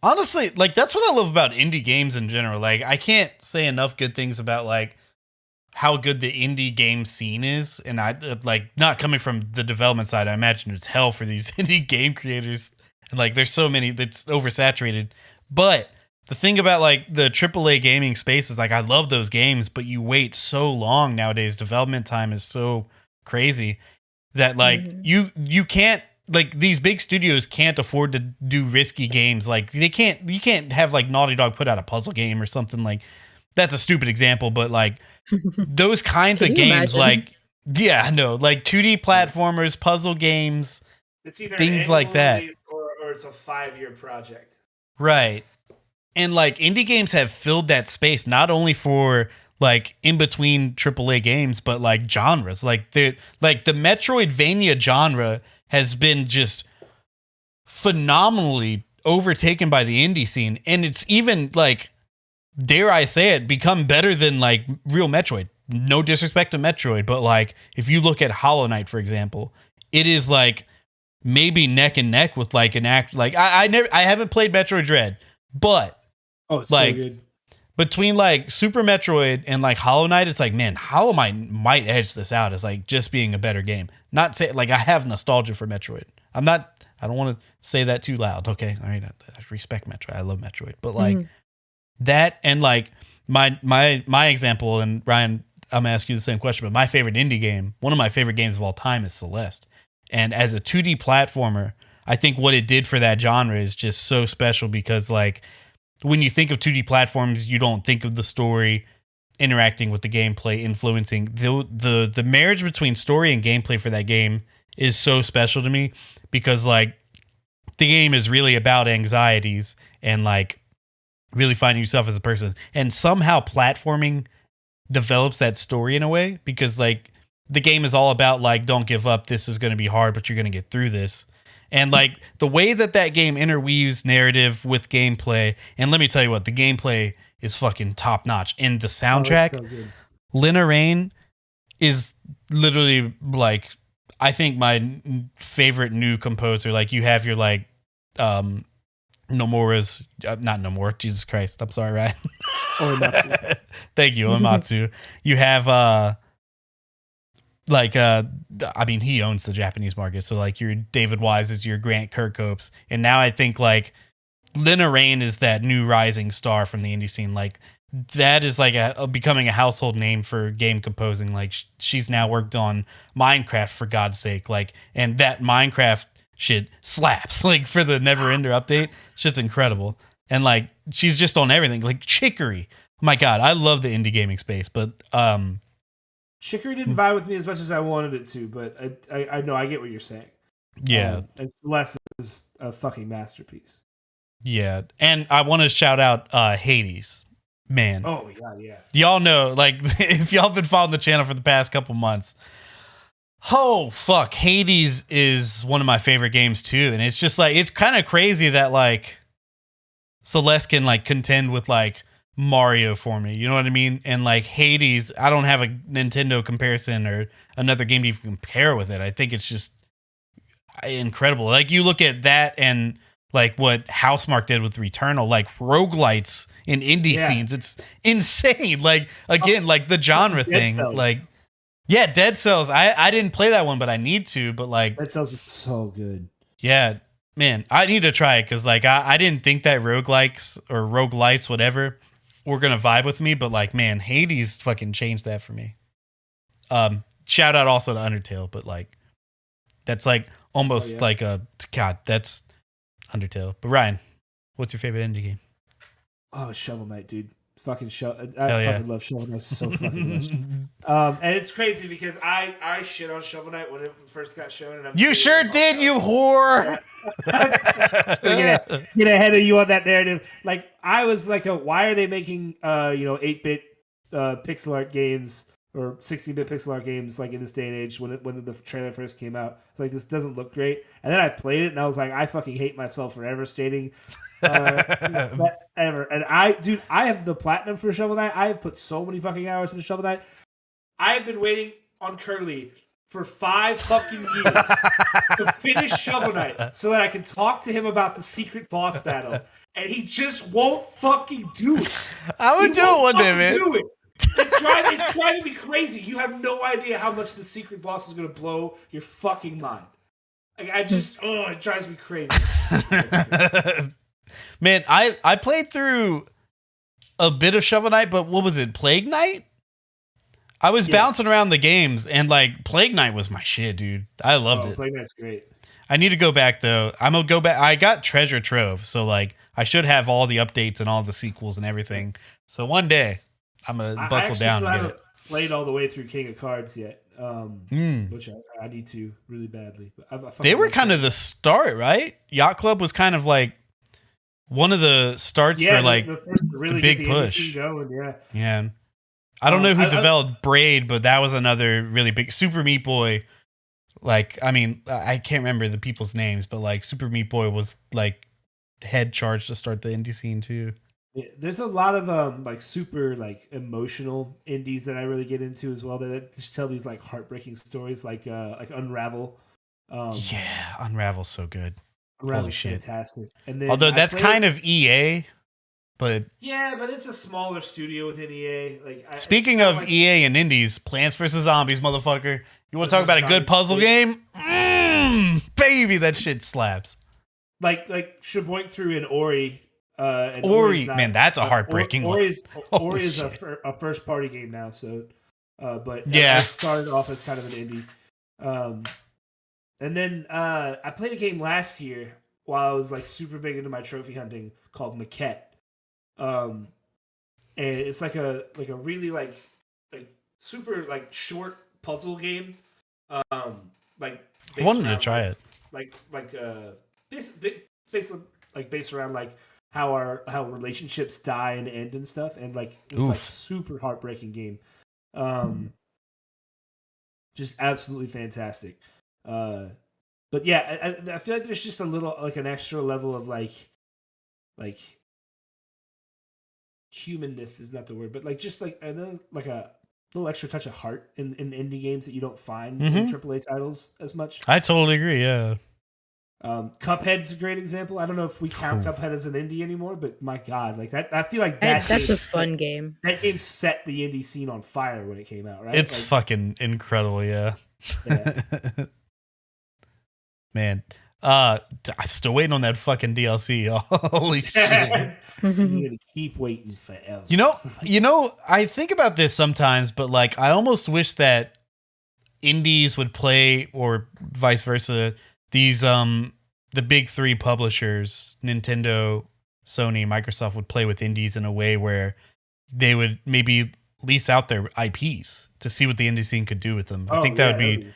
Honestly, like that's what I love about indie games in general. Like I can't say enough good things about like how good the indie game scene is, and I like not coming from the development side. I imagine it's hell for these indie game creators, and like there's so many that's oversaturated. But the thing about like the AAA gaming space is like I love those games, but you wait so long nowadays. Development time is so crazy that like you can't. Like these big studios can't afford to do risky games. Like you can't have like Naughty Dog put out a puzzle game or something. Like that's a stupid example, but like those kinds of games, like like 2D platformers, puzzle games, it's either things like that, or it's a 5-year project, right? And like indie games have filled that space not only for like in between AAA games, but like genres. Like the Metroidvania genre has been just phenomenally overtaken by the indie scene. And it's even like, dare I say it, become better than like real Metroid. No disrespect to Metroid, but like if you look at Hollow Knight, for example, it is like maybe neck and neck with like an act. Like I haven't played Metroid Dread, but it's like so good. Between like Super Metroid and like Hollow Knight, it's like, man, Hollow Knight might edge this out as like just being a better game. Not say like I have nostalgia for Metroid. I don't want to say that too loud. Okay. All right. I respect Metroid. I love Metroid, but like that and like my example, and Ryan, I'm gonna ask you the same question, but my favorite indie game, one of my favorite games of all time is Celeste. And as a 2D platformer, I think what it did for that genre is just so special because like when you think of 2D platforms, you don't think of the story interacting with the gameplay, influencing the marriage between story and gameplay for that game is so special to me because like the game is really about anxieties and like really finding yourself as a person, and somehow platforming develops that story in a way because like the game is all about like, don't give up. This is going to be hard, but you're going to get through this. And like the way that game interweaves narrative with gameplay. And let me tell you what, the gameplay is fucking top notch. And the soundtrack, Lena Raine is literally like, I think my favorite new composer. Like you have your like, Nomura's, not Nomura, Jesus Christ. I'm sorry, Ryan. Uematsu. Thank you, Uematsu. You have, I mean, he owns the Japanese market. So like your David Wise is your Grant Kirkhope's. And now I think like Lena Raine is that new rising star from the indie scene. Like that is like becoming a household name for game composing. Like she's now worked on Minecraft for God's sake. Like, and that Minecraft shit slaps like for the Neverender update. Shit's incredible. And like, she's just on everything like Chicory. Oh my God. I love the indie gaming space, but, Chicory didn't vibe with me as much as I wanted it to, but I know I get what you're saying. Yeah. And Celeste is a fucking masterpiece. Yeah. And I want to shout out Hades. Man. Oh my God, yeah. Y'all know, like, if y'all been following the channel for the past couple months, oh, fuck. Hades is one of my favorite games, too. And it's just, like, it's kind of crazy that, like, Celeste can, like, contend with, like, Mario for me, you know what I mean? And like Hades, I don't have a Nintendo comparison or another game to even compare with it. I think it's just incredible. Like you look at that and like what Housemarque did with Returnal, like roguelites in indie scenes, it's insane. Like again, like the genre thing, Cells. like yeah, Dead Cells. I didn't play that one, but I need to. But like Dead Cells is so good. Yeah, man, I need to try it because like I didn't think that roguelikes or roguelites, whatever, were gonna vibe with me, but like, man, Hades fucking changed that for me. Shout out also to Undertale, but like, that's like almost like a God. That's Undertale. But Ryan, what's your favorite indie game? Oh, Shovel Knight, dude. Fucking I fucking love Shovel Knight so fucking much. And it's crazy because I shit on Shovel Knight when it first got shown. And you sure did, you whore. Get ahead of you on that narrative. Like I was like, why are they making 8-bit pixel art games or 16-bit pixel art games like in this day and age when the trailer first came out? It's like, this doesn't look great. And then I played it and I was like, I fucking hate myself for ever stating ever. And I have the platinum for Shovel Knight. I have put so many fucking hours into Shovel Knight. I have been waiting on Kerley for 5 fucking years to finish Shovel Knight so that I can talk to him about the secret boss battle. And he just won't fucking do it. I'm gonna do it one day, man. Do it. It's driving me crazy. You have no idea how much the secret boss is gonna blow your fucking mind. Like, it drives me crazy. Man, I played through a bit of Shovel Knight, but what was it, Plague Knight? I was bouncing around the games, and like Plague Knight was my shit, dude. I loved it. Plague Knight's great. I need to go back though. I'm gonna go back. I got Treasure Trove, so like I should have all the updates and all the sequels and everything. So one day I'm gonna buckle down and get it. Played all the way through King of Cards yet, which I need to really badly. But they were kind of the start, right? Yacht Club was kind of like one of the starts for like the first really big push. Going, yeah. I don't know who developed Braid, but that was another really big Super Meat Boy. Like, I mean, I can't remember the people's names, but like Super Meat Boy was like head charged to start the indie scene too. Yeah, there's a lot of like super like emotional indies that I really get into as well. That just tell these like heartbreaking stories, like Unravel. Yeah, Unravel's so good. Unravel's fantastic. And then although that's kind of EA. But yeah, but it's a smaller studio within EA. Like speaking of like, EA and indies, Plants vs. Zombies, motherfucker. You want to talk about a good puzzle game? Baby, that shit slaps. Like Sheboygan through in Ori. And Ori, man, that's a heartbreaking one. Ori is a first party game now. So, but it started off as kind of an indie. And then I played a game last year while I was like super big into my trophy hunting called Maquette. And it's like a really like super like short puzzle game. Like I wanted to try it. Based around like how relationships die and end and stuff, and like it's like super heartbreaking game. Just absolutely fantastic. But yeah, I feel like there's just a little like an extra level of like humanness is not the word, but like just like I know like a little extra touch of heart in indie games that you don't find in AAA titles as much. I totally agree. Yeah. Cuphead's a great example. I don't know if we count Cuphead as an indie anymore, but my God, like that, I feel like that's a fun game. That game set the indie scene on fire when it came out, right? It's like, fucking incredible, yeah. Man, I'm still waiting on that fucking DLC. Holy shit! You're gonna keep waiting forever. You know, I think about this sometimes, but like, I almost wish that indies would play, or vice versa. These the big three publishers, Nintendo, Sony, Microsoft, would play with indies in a way where they would maybe lease out their IPs to see what the indie scene could do with them. I think that would be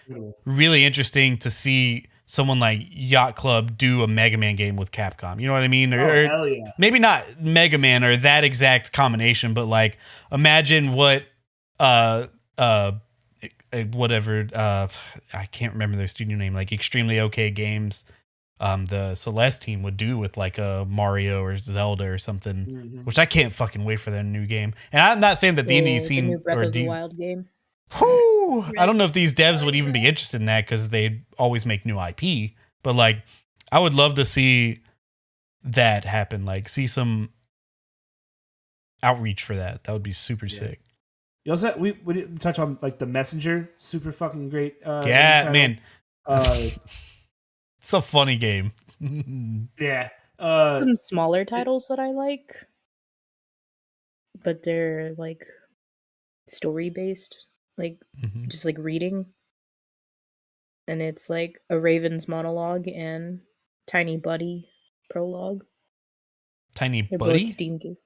really interesting to see someone like Yacht Club do a Mega Man game with Capcom. You know what I mean? Or hell yeah. Maybe not Mega Man or that exact combination, but like imagine what whatever I can't remember their studio name, like Extremely OK Games, the Celeste team would do with like a Mario or Zelda or something, which I can't fucking wait for their new game. And I'm not saying that the indie scene the new Breath of the Wild game. Whew, I don't know if these devs would even be interested in that because they always make new IP, but like I would love to see that happen, like see some outreach for that. That would be super sick. You also we didn't touch on like the Messenger, super fucking great. Man, it's a funny game. Yeah, some smaller titles that I like, but they're like story based, like just like reading, and it's like a Raven's monologue and Tiny Buddy prologue. Tiny They're Buddy, both Steam games.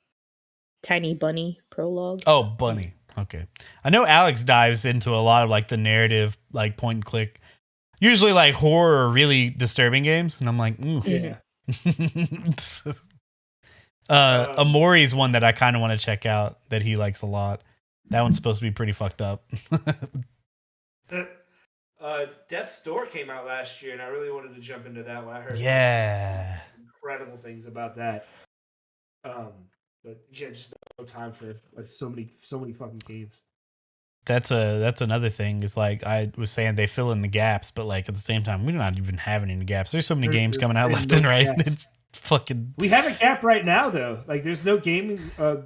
Tiny Bunny prologue. Oh, Bunny. Okay. I know Alex dives into a lot of like the narrative, like point and click, usually like horror or really disturbing games. And I'm like, yeah. Amori's one that I kind of want to check out that he likes a lot. That one's supposed to be pretty fucked up. Death's Door came out last year, and I really wanted to jump into that one. I heard incredible things about that. But yeah, just no time for like so many fucking games. That's another thing. Is like I was saying, they fill in the gaps, but like at the same time, we're not even having any gaps. There's so many games coming out left and right. It's fucking. We have a gap right now, though. Like, there's no gaming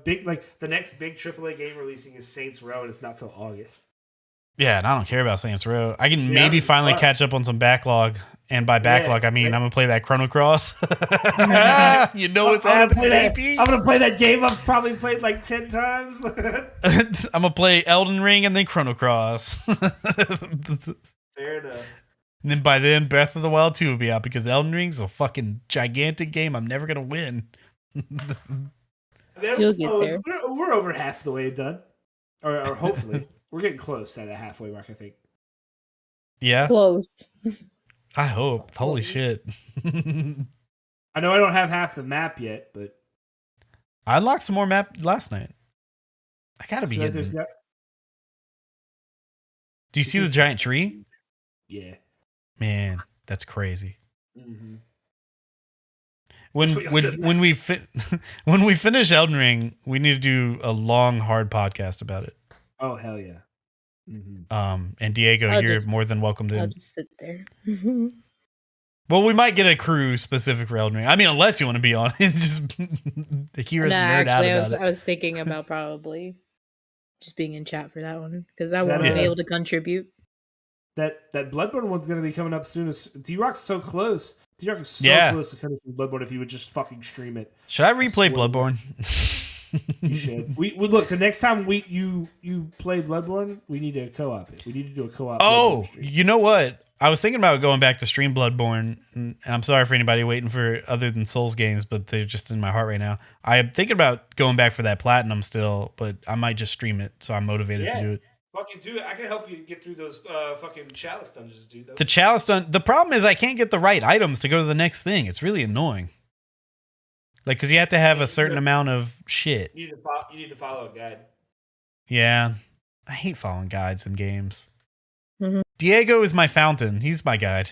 big. Like, the next big AAA game releasing is Saints Row, and it's not till August. Yeah, and I don't care about Saints Row. I can maybe finally catch up on some backlog. And by backlog, I mean I'm gonna play that Chrono Cross. You know what's happening, baby. I'm gonna play that game I've probably played like 10 times. I'm gonna play Elden Ring and then Chrono Cross. Fair enough. And then by then, Breath of the Wild 2 will be out because Elden Ring's a fucking gigantic game. I'm never gonna win. You'll get there. We're over half the way done, or hopefully we're getting close to that halfway mark. I think. Yeah. Close. I hope. Holy shit. I know I don't have half the map yet, but I unlocked some more map last night. I gotta be getting it. Do you see the giant tree? Yeah. Man, that's crazy. Mm-hmm. When we finish Elden Ring, we need to do a long, hard podcast about it. Oh hell yeah. Mm-hmm. And Diego, you're more than welcome to. I'll just sit there. Well, we might get a crew specific for Elden Ring. I mean, unless you want to be on it, just hear us nerd out about it. I was thinking about probably just being in chat for that one because I want to be able to contribute. That Bloodborne one's going to be coming up soon. As D-Rock's so close. D-Rock is so close to finishing Bloodborne if he would just fucking stream it. Should I replay Bloodborne? You should. We look, the next time you play Bloodborne, we need to co-op it. We need to do a co-op. Oh, Bloodborne stream. you know what? I was thinking about going back to stream Bloodborne. And I'm sorry for anybody waiting for other than Souls games, but they're just in my heart right now. I'm thinking about going back for that platinum still, but I might just stream it, so I'm motivated to do it. Fucking do it. I can help you get through those fucking chalice dungeons, dude. The chalice the problem is I can't get the right items to go to the next thing. It's really annoying. Like, because you have to have a certain amount of shit. You need to follow a guide. Yeah. I hate following guides in games. Mhm. Diego is my fountain. He's my guide.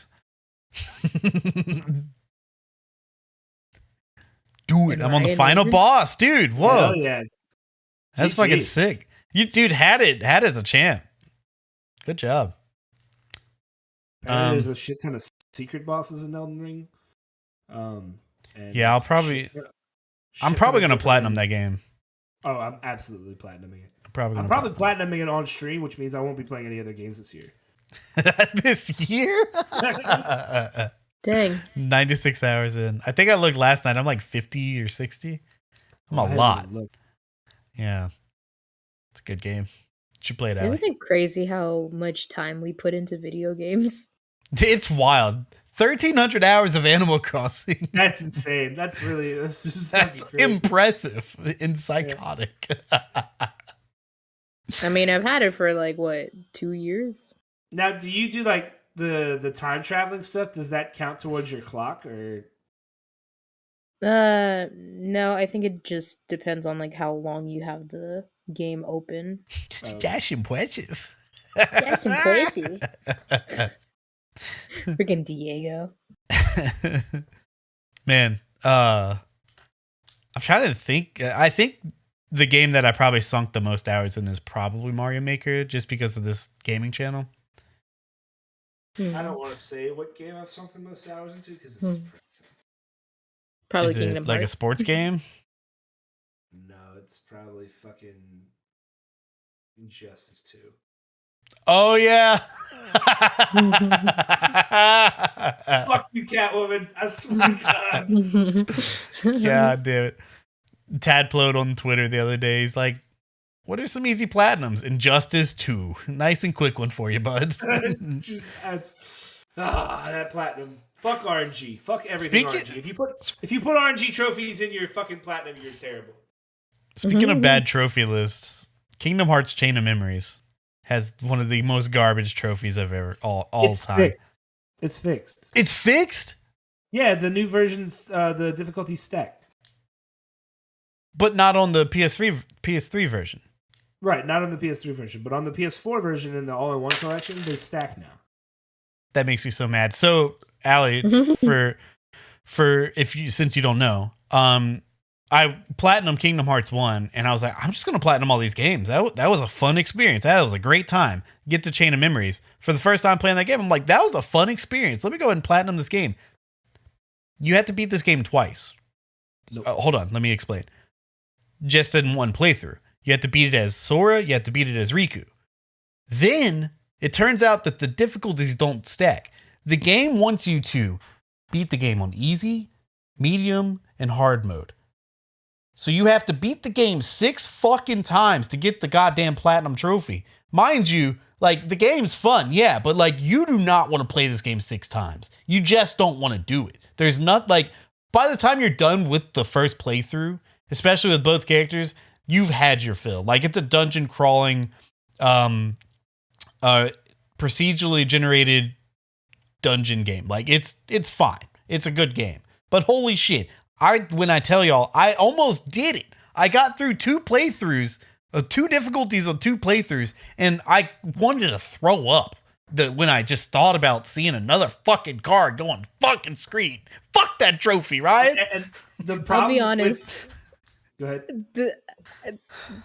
Dude, And I'm on the Ryan final isn't? boss. Dude, whoa. Hell yeah. That's GG. fucking sick. You, dude, had it as a champ. Good job. Apparently there's a shit ton of secret bosses in Elden Ring. And Yeah, I'm probably gonna platinum that game. Oh, I'm absolutely platinuming it. I'm probably platinuming it on stream, which means I won't be playing any other games this year. This year? Dang. 96 hours in. I think I looked last night. I'm like 50 or 60. I'm a lot. Yeah. It's a good game. You should play it out. Isn't it crazy how much time we put into video games? It's wild. 1,300 hours of Animal Crossing. That's insane. That's just That's fucking crazy. impressive and psychotic. I mean, I've had it for like, what, 2 years? Now, do you do like the time traveling stuff? Does that count towards your clock or? No, I think it just depends on like how long you have the game open. That's impressive. That's impressive. Freaking Diego. Man, I'm trying to think. I think the game that I probably sunk the most hours in is probably Mario Maker, just because of this gaming channel. I don't want to say what game I've sunk the most hours into because it's depressing. Probably Is Kingdom it like a Hearts. sports game? No, it's probably fucking Injustice 2. Oh yeah. Fuck you, Catwoman! I swear to God. God damn it. Tadplode on Twitter the other day. He's like, what are some easy platinums? Injustice 2. Nice and quick one for you, bud. That platinum. Fuck RNG. Fuck everything RNG. If you put RNG trophies in your fucking platinum, you're terrible. Speaking of bad trophy lists, Kingdom Hearts Chain of Memories has one of the most garbage trophies I've ever all time. Fixed. It's fixed. It's fixed? Yeah, the new versions, the difficulty stack. But not on the PS3 version. Right, not on the PS3 version, but on the PS4 version in the all-in-one collection, they stack now. That makes me so mad. So, Allie, since you don't know, I platinum Kingdom Hearts 1, and I was like, I'm just gonna platinum all these games. That was a fun experience. That was a great time. Get to Chain of Memories. For the first time playing that game, I'm like, that was a fun experience. Let me go ahead and platinum this game. You had to beat this game twice. Nope. Hold on, let me explain. Just in one playthrough. You had to beat it as Sora, you had to beat it as Riku. Then, it turns out that the difficulties don't stack. The game wants you to beat the game on easy, medium, and hard mode. So you have to beat the game 6 fucking times to get the goddamn platinum trophy. Mind you, like, the game's fun, yeah, but like, you do not want to play this game 6 times. You just don't want to do it. There's not, like, by the time you're done with the first playthrough, especially with both characters, you've had your fill. Like, it's a dungeon crawling, procedurally generated dungeon game. Like, it's fine. It's a good game. But holy shit, when I tell y'all, I almost did it. I got through 2 playthroughs, 2 difficulties on 2 playthroughs, and I wanted to throw up when I just thought about seeing another fucking card go on fucking screen. Fuck that trophy, Ryan. And the problem I'll be honest. Go ahead.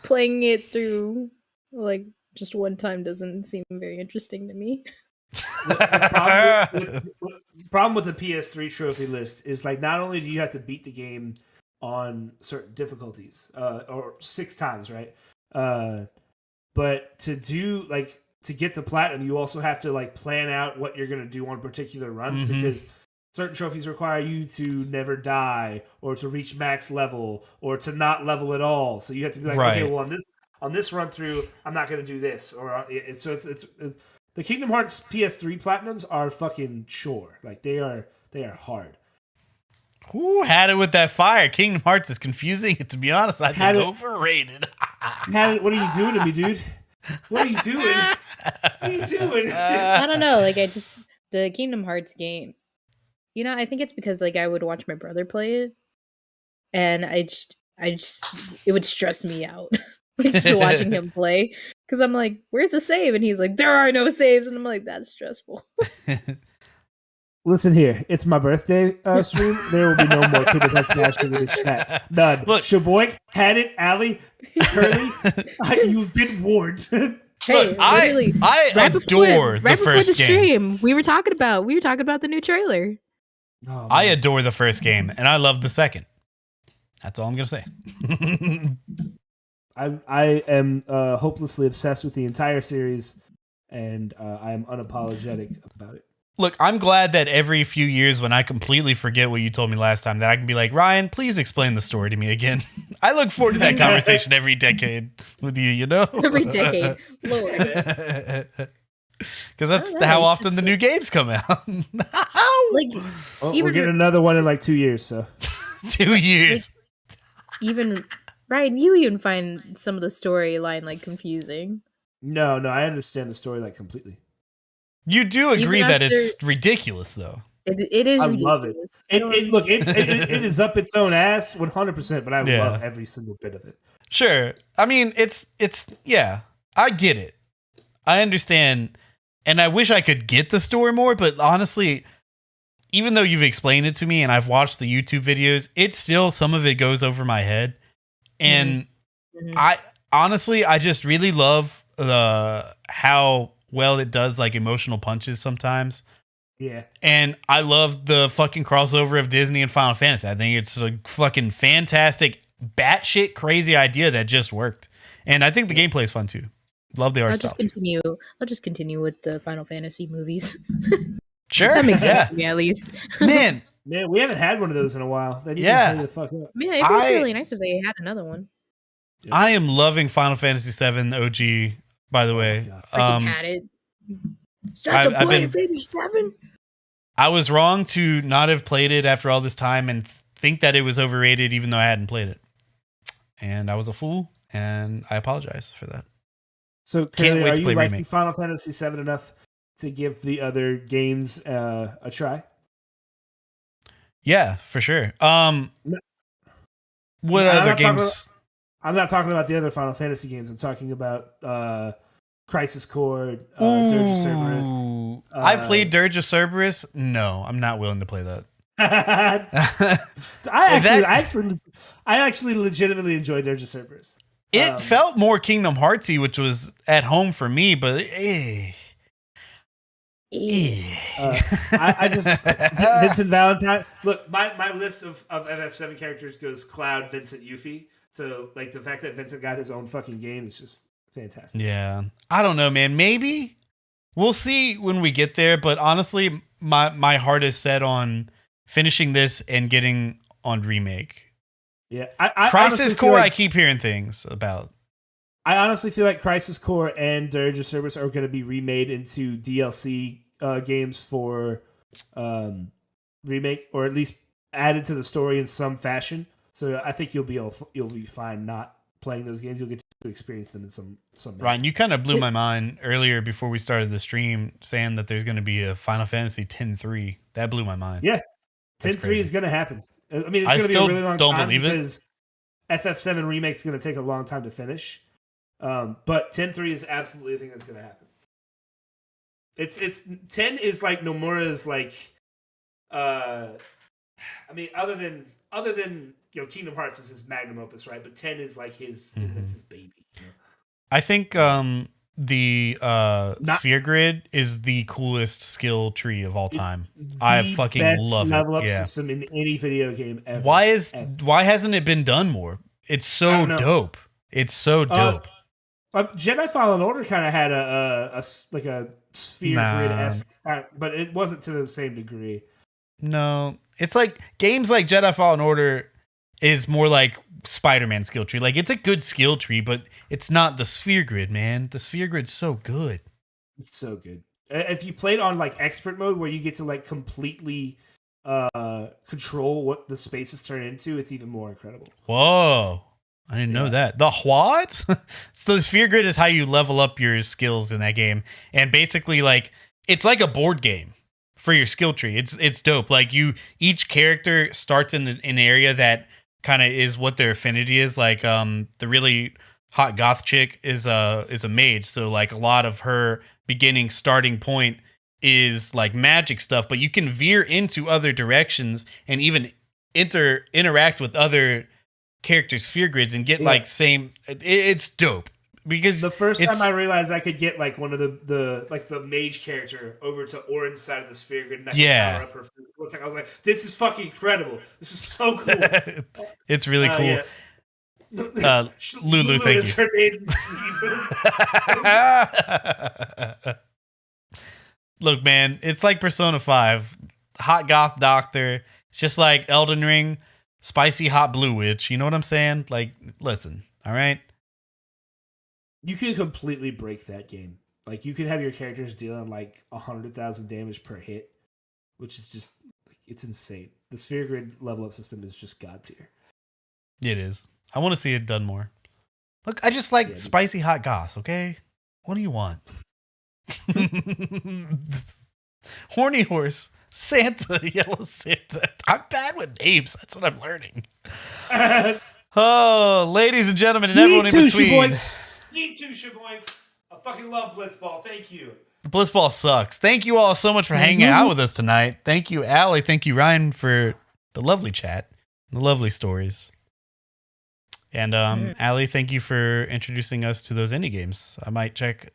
Playing it through like just one time doesn't seem very interesting to me. The problem with the PS3 trophy list is, like, not only do you have to beat the game on certain difficulties, or 6 times, right? But to get the platinum, you also have to, like, plan out what you're gonna do on particular runs, because certain trophies require you to never die, or to reach max level, or to not level at all. So you have to be like, okay, well on this run through, I'm not going to do this, or it's the Kingdom Hearts PS3 platinums are fucking chore. Like they are hard. Who had it with that fire? Kingdom Hearts is confusing. To be honest, I think overrated. What are you doing to me, dude? What are you doing? What are you doing? I don't know. Like the Kingdom Hearts game. You know, I think it's because like I would watch my brother play it, and I just it would stress me out, like just watching him play. Because I'm like, "Where's the save?" And he's like, "There are no saves," and I'm like, "That's stressful." Listen here, it's my birthday stream. There will be no more Kingdom Hearts Master Race chat. None. Look, Shaboy, had it, Allie, Kerley, you've been warned. Hey, look, I adore the first game. Stream, we were talking about the new trailer. Oh, I adore the first game, and I love the second. That's all I'm gonna say. I am hopelessly obsessed with the entire series, and I am unapologetic about it. Look, I'm glad that every few years when I completely forget what you told me last time, that I can be like, Ryan, please explain the story to me again. I look forward to that conversation every decade with you, you know? Every decade. Lord. Because that's how often the new games come out. Like, we're getting another one in like 2 years, so. 2 years. Like, even, Ryan, you even find some of the storyline like confusing. No, I understand the story like completely. You do agree that it's ridiculous, though. It is. I ridiculous. love it. It is up its own ass 100%, but I love every single bit of it. Sure. I mean, it's yeah, I get it. I understand. And I wish I could get the story more, but honestly, even though you've explained it to me and I've watched the YouTube videos, it's still, some of it goes over my head. And I just really love how well it does like emotional punches sometimes. Yeah. And I love the fucking crossover of Disney and Final Fantasy. I think it's a fucking fantastic, batshit crazy idea that just worked. And I think the gameplay is fun too. Love the art style. I'll just continue with the Final Fantasy movies. Sure. That makes sense to me, at least. Man, we haven't had one of those in a while. They need to hurry the fuck up. Yeah, it'd be really nice if they had another one. Yeah. I am loving Final Fantasy VII OG, by the way. Had it. I've been 87. I was wrong to not have played it after all this time and think that it was overrated, even though I hadn't played it. And I was a fool, and I apologize for that. So, Kerley, are you liking Final Fantasy VII enough to give the other games a try? Yeah, for sure. What other games? I'm not talking about the other Final Fantasy games. I'm talking about Crisis Core, Dirge of Cerberus. I played Dirge of Cerberus. No, I'm not willing to play that. I actually legitimately enjoyed Dirge of Cerberus. It felt more Kingdom Heartsy, which was at home for me, but I just Vincent Valentine. Look, my list of FF7 characters goes Cloud, Vincent, Yuffie. So like the fact that Vincent got his own fucking game is just fantastic. Yeah, I don't know, man. Maybe we'll see when we get there. But honestly, my heart is set on finishing this and getting on remake. Yeah, Crisis Core. I keep hearing things about. I honestly feel like Crisis Core and Dirge of Cerberus are going to be remade into DLC games for remake, or at least added to the story in some fashion. So I think you'll be fine not playing those games. You'll get to experience them in some. Ryan, you kind of blew my mind earlier before we started the stream, saying that there's going to be a Final Fantasy X-3. That blew my mind. Yeah, X-3 is going to happen. I mean, it's going to be a really long time because FF7 remake is going to take a long time to finish. But 10-3 is absolutely a thing that's going to happen. It's 10 is like Nomura's like, I mean, other than Kingdom Hearts is his magnum opus, right? But 10 is like his baby. You know? I think the Sphere Grid is the coolest skill tree of all time. I fucking love it. Level up system in any video game ever. Why hasn't it been done more? It's so dope. It's so dope. Jedi Fallen Order kind of had a Sphere Grid-esque, but it wasn't to the same degree. No, it's like games like Jedi Fallen Order is more like Spider-Man skill tree. Like it's a good skill tree, but it's not the sphere grid, man. The sphere grid's so good. It's so good. If you played on like expert mode where you get to like completely control what the spaces turn into, it's even more incredible. Whoa. I didn't know that. The what? So the sphere grid is how you level up your skills in that game. And basically like it's like a board game for your skill tree. It's dope. Like each character starts in an area that kind of is what their affinity is. Like the really hot goth chick is a mage, so like a lot of her beginning starting point is like magic stuff, but you can veer into other directions and even interact with other characters' sphere grids and get like same. It's dope because the first time I realized I could get like one of the mage character over to orange side of the sphere grid and I could power up her physical attack. I was like, this is fucking incredible. This is so cool. It's really cool. Yeah. Lulu, thank you. Her name. Look, man, it's like Persona 5. Hot goth doctor. It's just like Elden Ring. Spicy hot blue witch. You know what I'm saying? Like, listen, all right? You can completely break that game. Like, you can have your characters dealing like 100,000 damage per hit, which is just, it's insane. The sphere grid level up system is just god tier. It is. I want to see it done more. Look, I just like spicy hot goss, okay? What do you want? Horny horse, Santa, yellow Santa. I'm bad with names. That's what I'm learning. Oh, ladies and gentlemen, and everyone in between. Me too, Shaboy. I fucking love Blitzball. Thank you. Blitzball sucks. Thank you all so much for hanging out with us tonight. Thank you, Allie. Thank you, Ryan, for the lovely chat, the lovely stories. And Allie, thank you for introducing us to those indie games. I might check,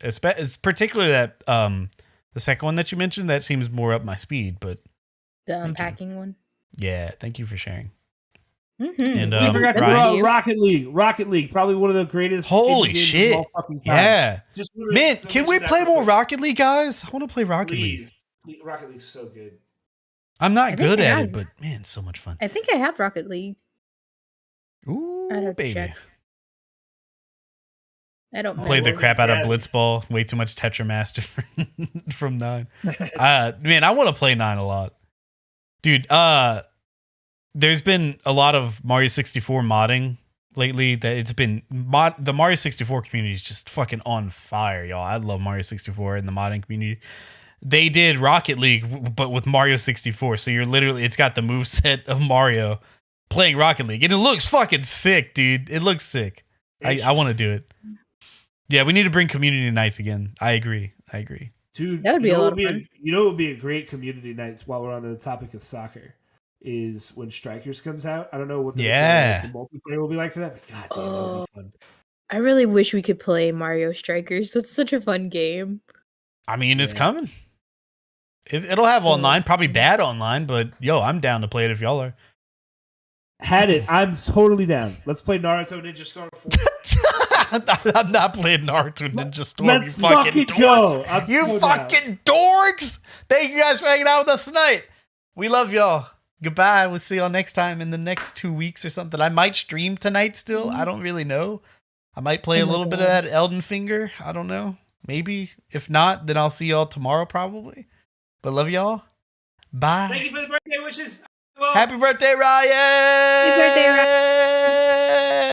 particularly that the second one that you mentioned. That seems more up my speed, but the unpacking one. Yeah, thank you for sharing. Mm-hmm. And we forgot to go Rocket League, probably one of the greatest. Holy shit! Of all fucking time. Yeah, man, can we play more Rocket League, guys? I want to play Rocket League. Rocket League's so good. I'm not good at it, but man, it's so much fun. I think I have Rocket League. Ooh, baby. Check. I don't played the crap out of Blitzball. Way too much Tetramaster from 9. Man, I want to play 9 a lot. Dude, there's been a lot of Mario 64 modding lately that it's been the Mario 64 community is just fucking on fire, y'all. I love Mario 64 and the modding community. They did Rocket League, but with Mario 64. So you're literally, it's got the moveset of Mario playing Rocket League. And it looks fucking sick, dude. It looks sick. I want to do it. Yeah, we need to bring community nights again. I agree. Dude, that would be a lot of fun. You know what would be a great community nights while we're on the topic of soccer is when Strikers comes out. I don't know what the multiplayer will be like for that, but god damn, that would be fun. I really wish we could play Mario Strikers. That's such a fun game. I mean, it's coming. It'll have online, probably bad online, but yo, I'm down to play it if y'all are. Had it. I'm totally down. Let's play Naruto Ninja Storm 4. I'm not playing Naruto Ninja Storm. Let's you fucking dorks. You so fucking dorks. Thank you guys for hanging out with us tonight. We love y'all. Goodbye. We'll see y'all next time in the next 2 weeks or something. I might stream tonight still. I don't really know. I might play a little bit of that Elden Finger. I don't know. Maybe. If not, then I'll see y'all tomorrow probably. But love y'all. Bye. Thank you for the birthday wishes. Happy birthday, Ryan! Happy birthday, Ryan!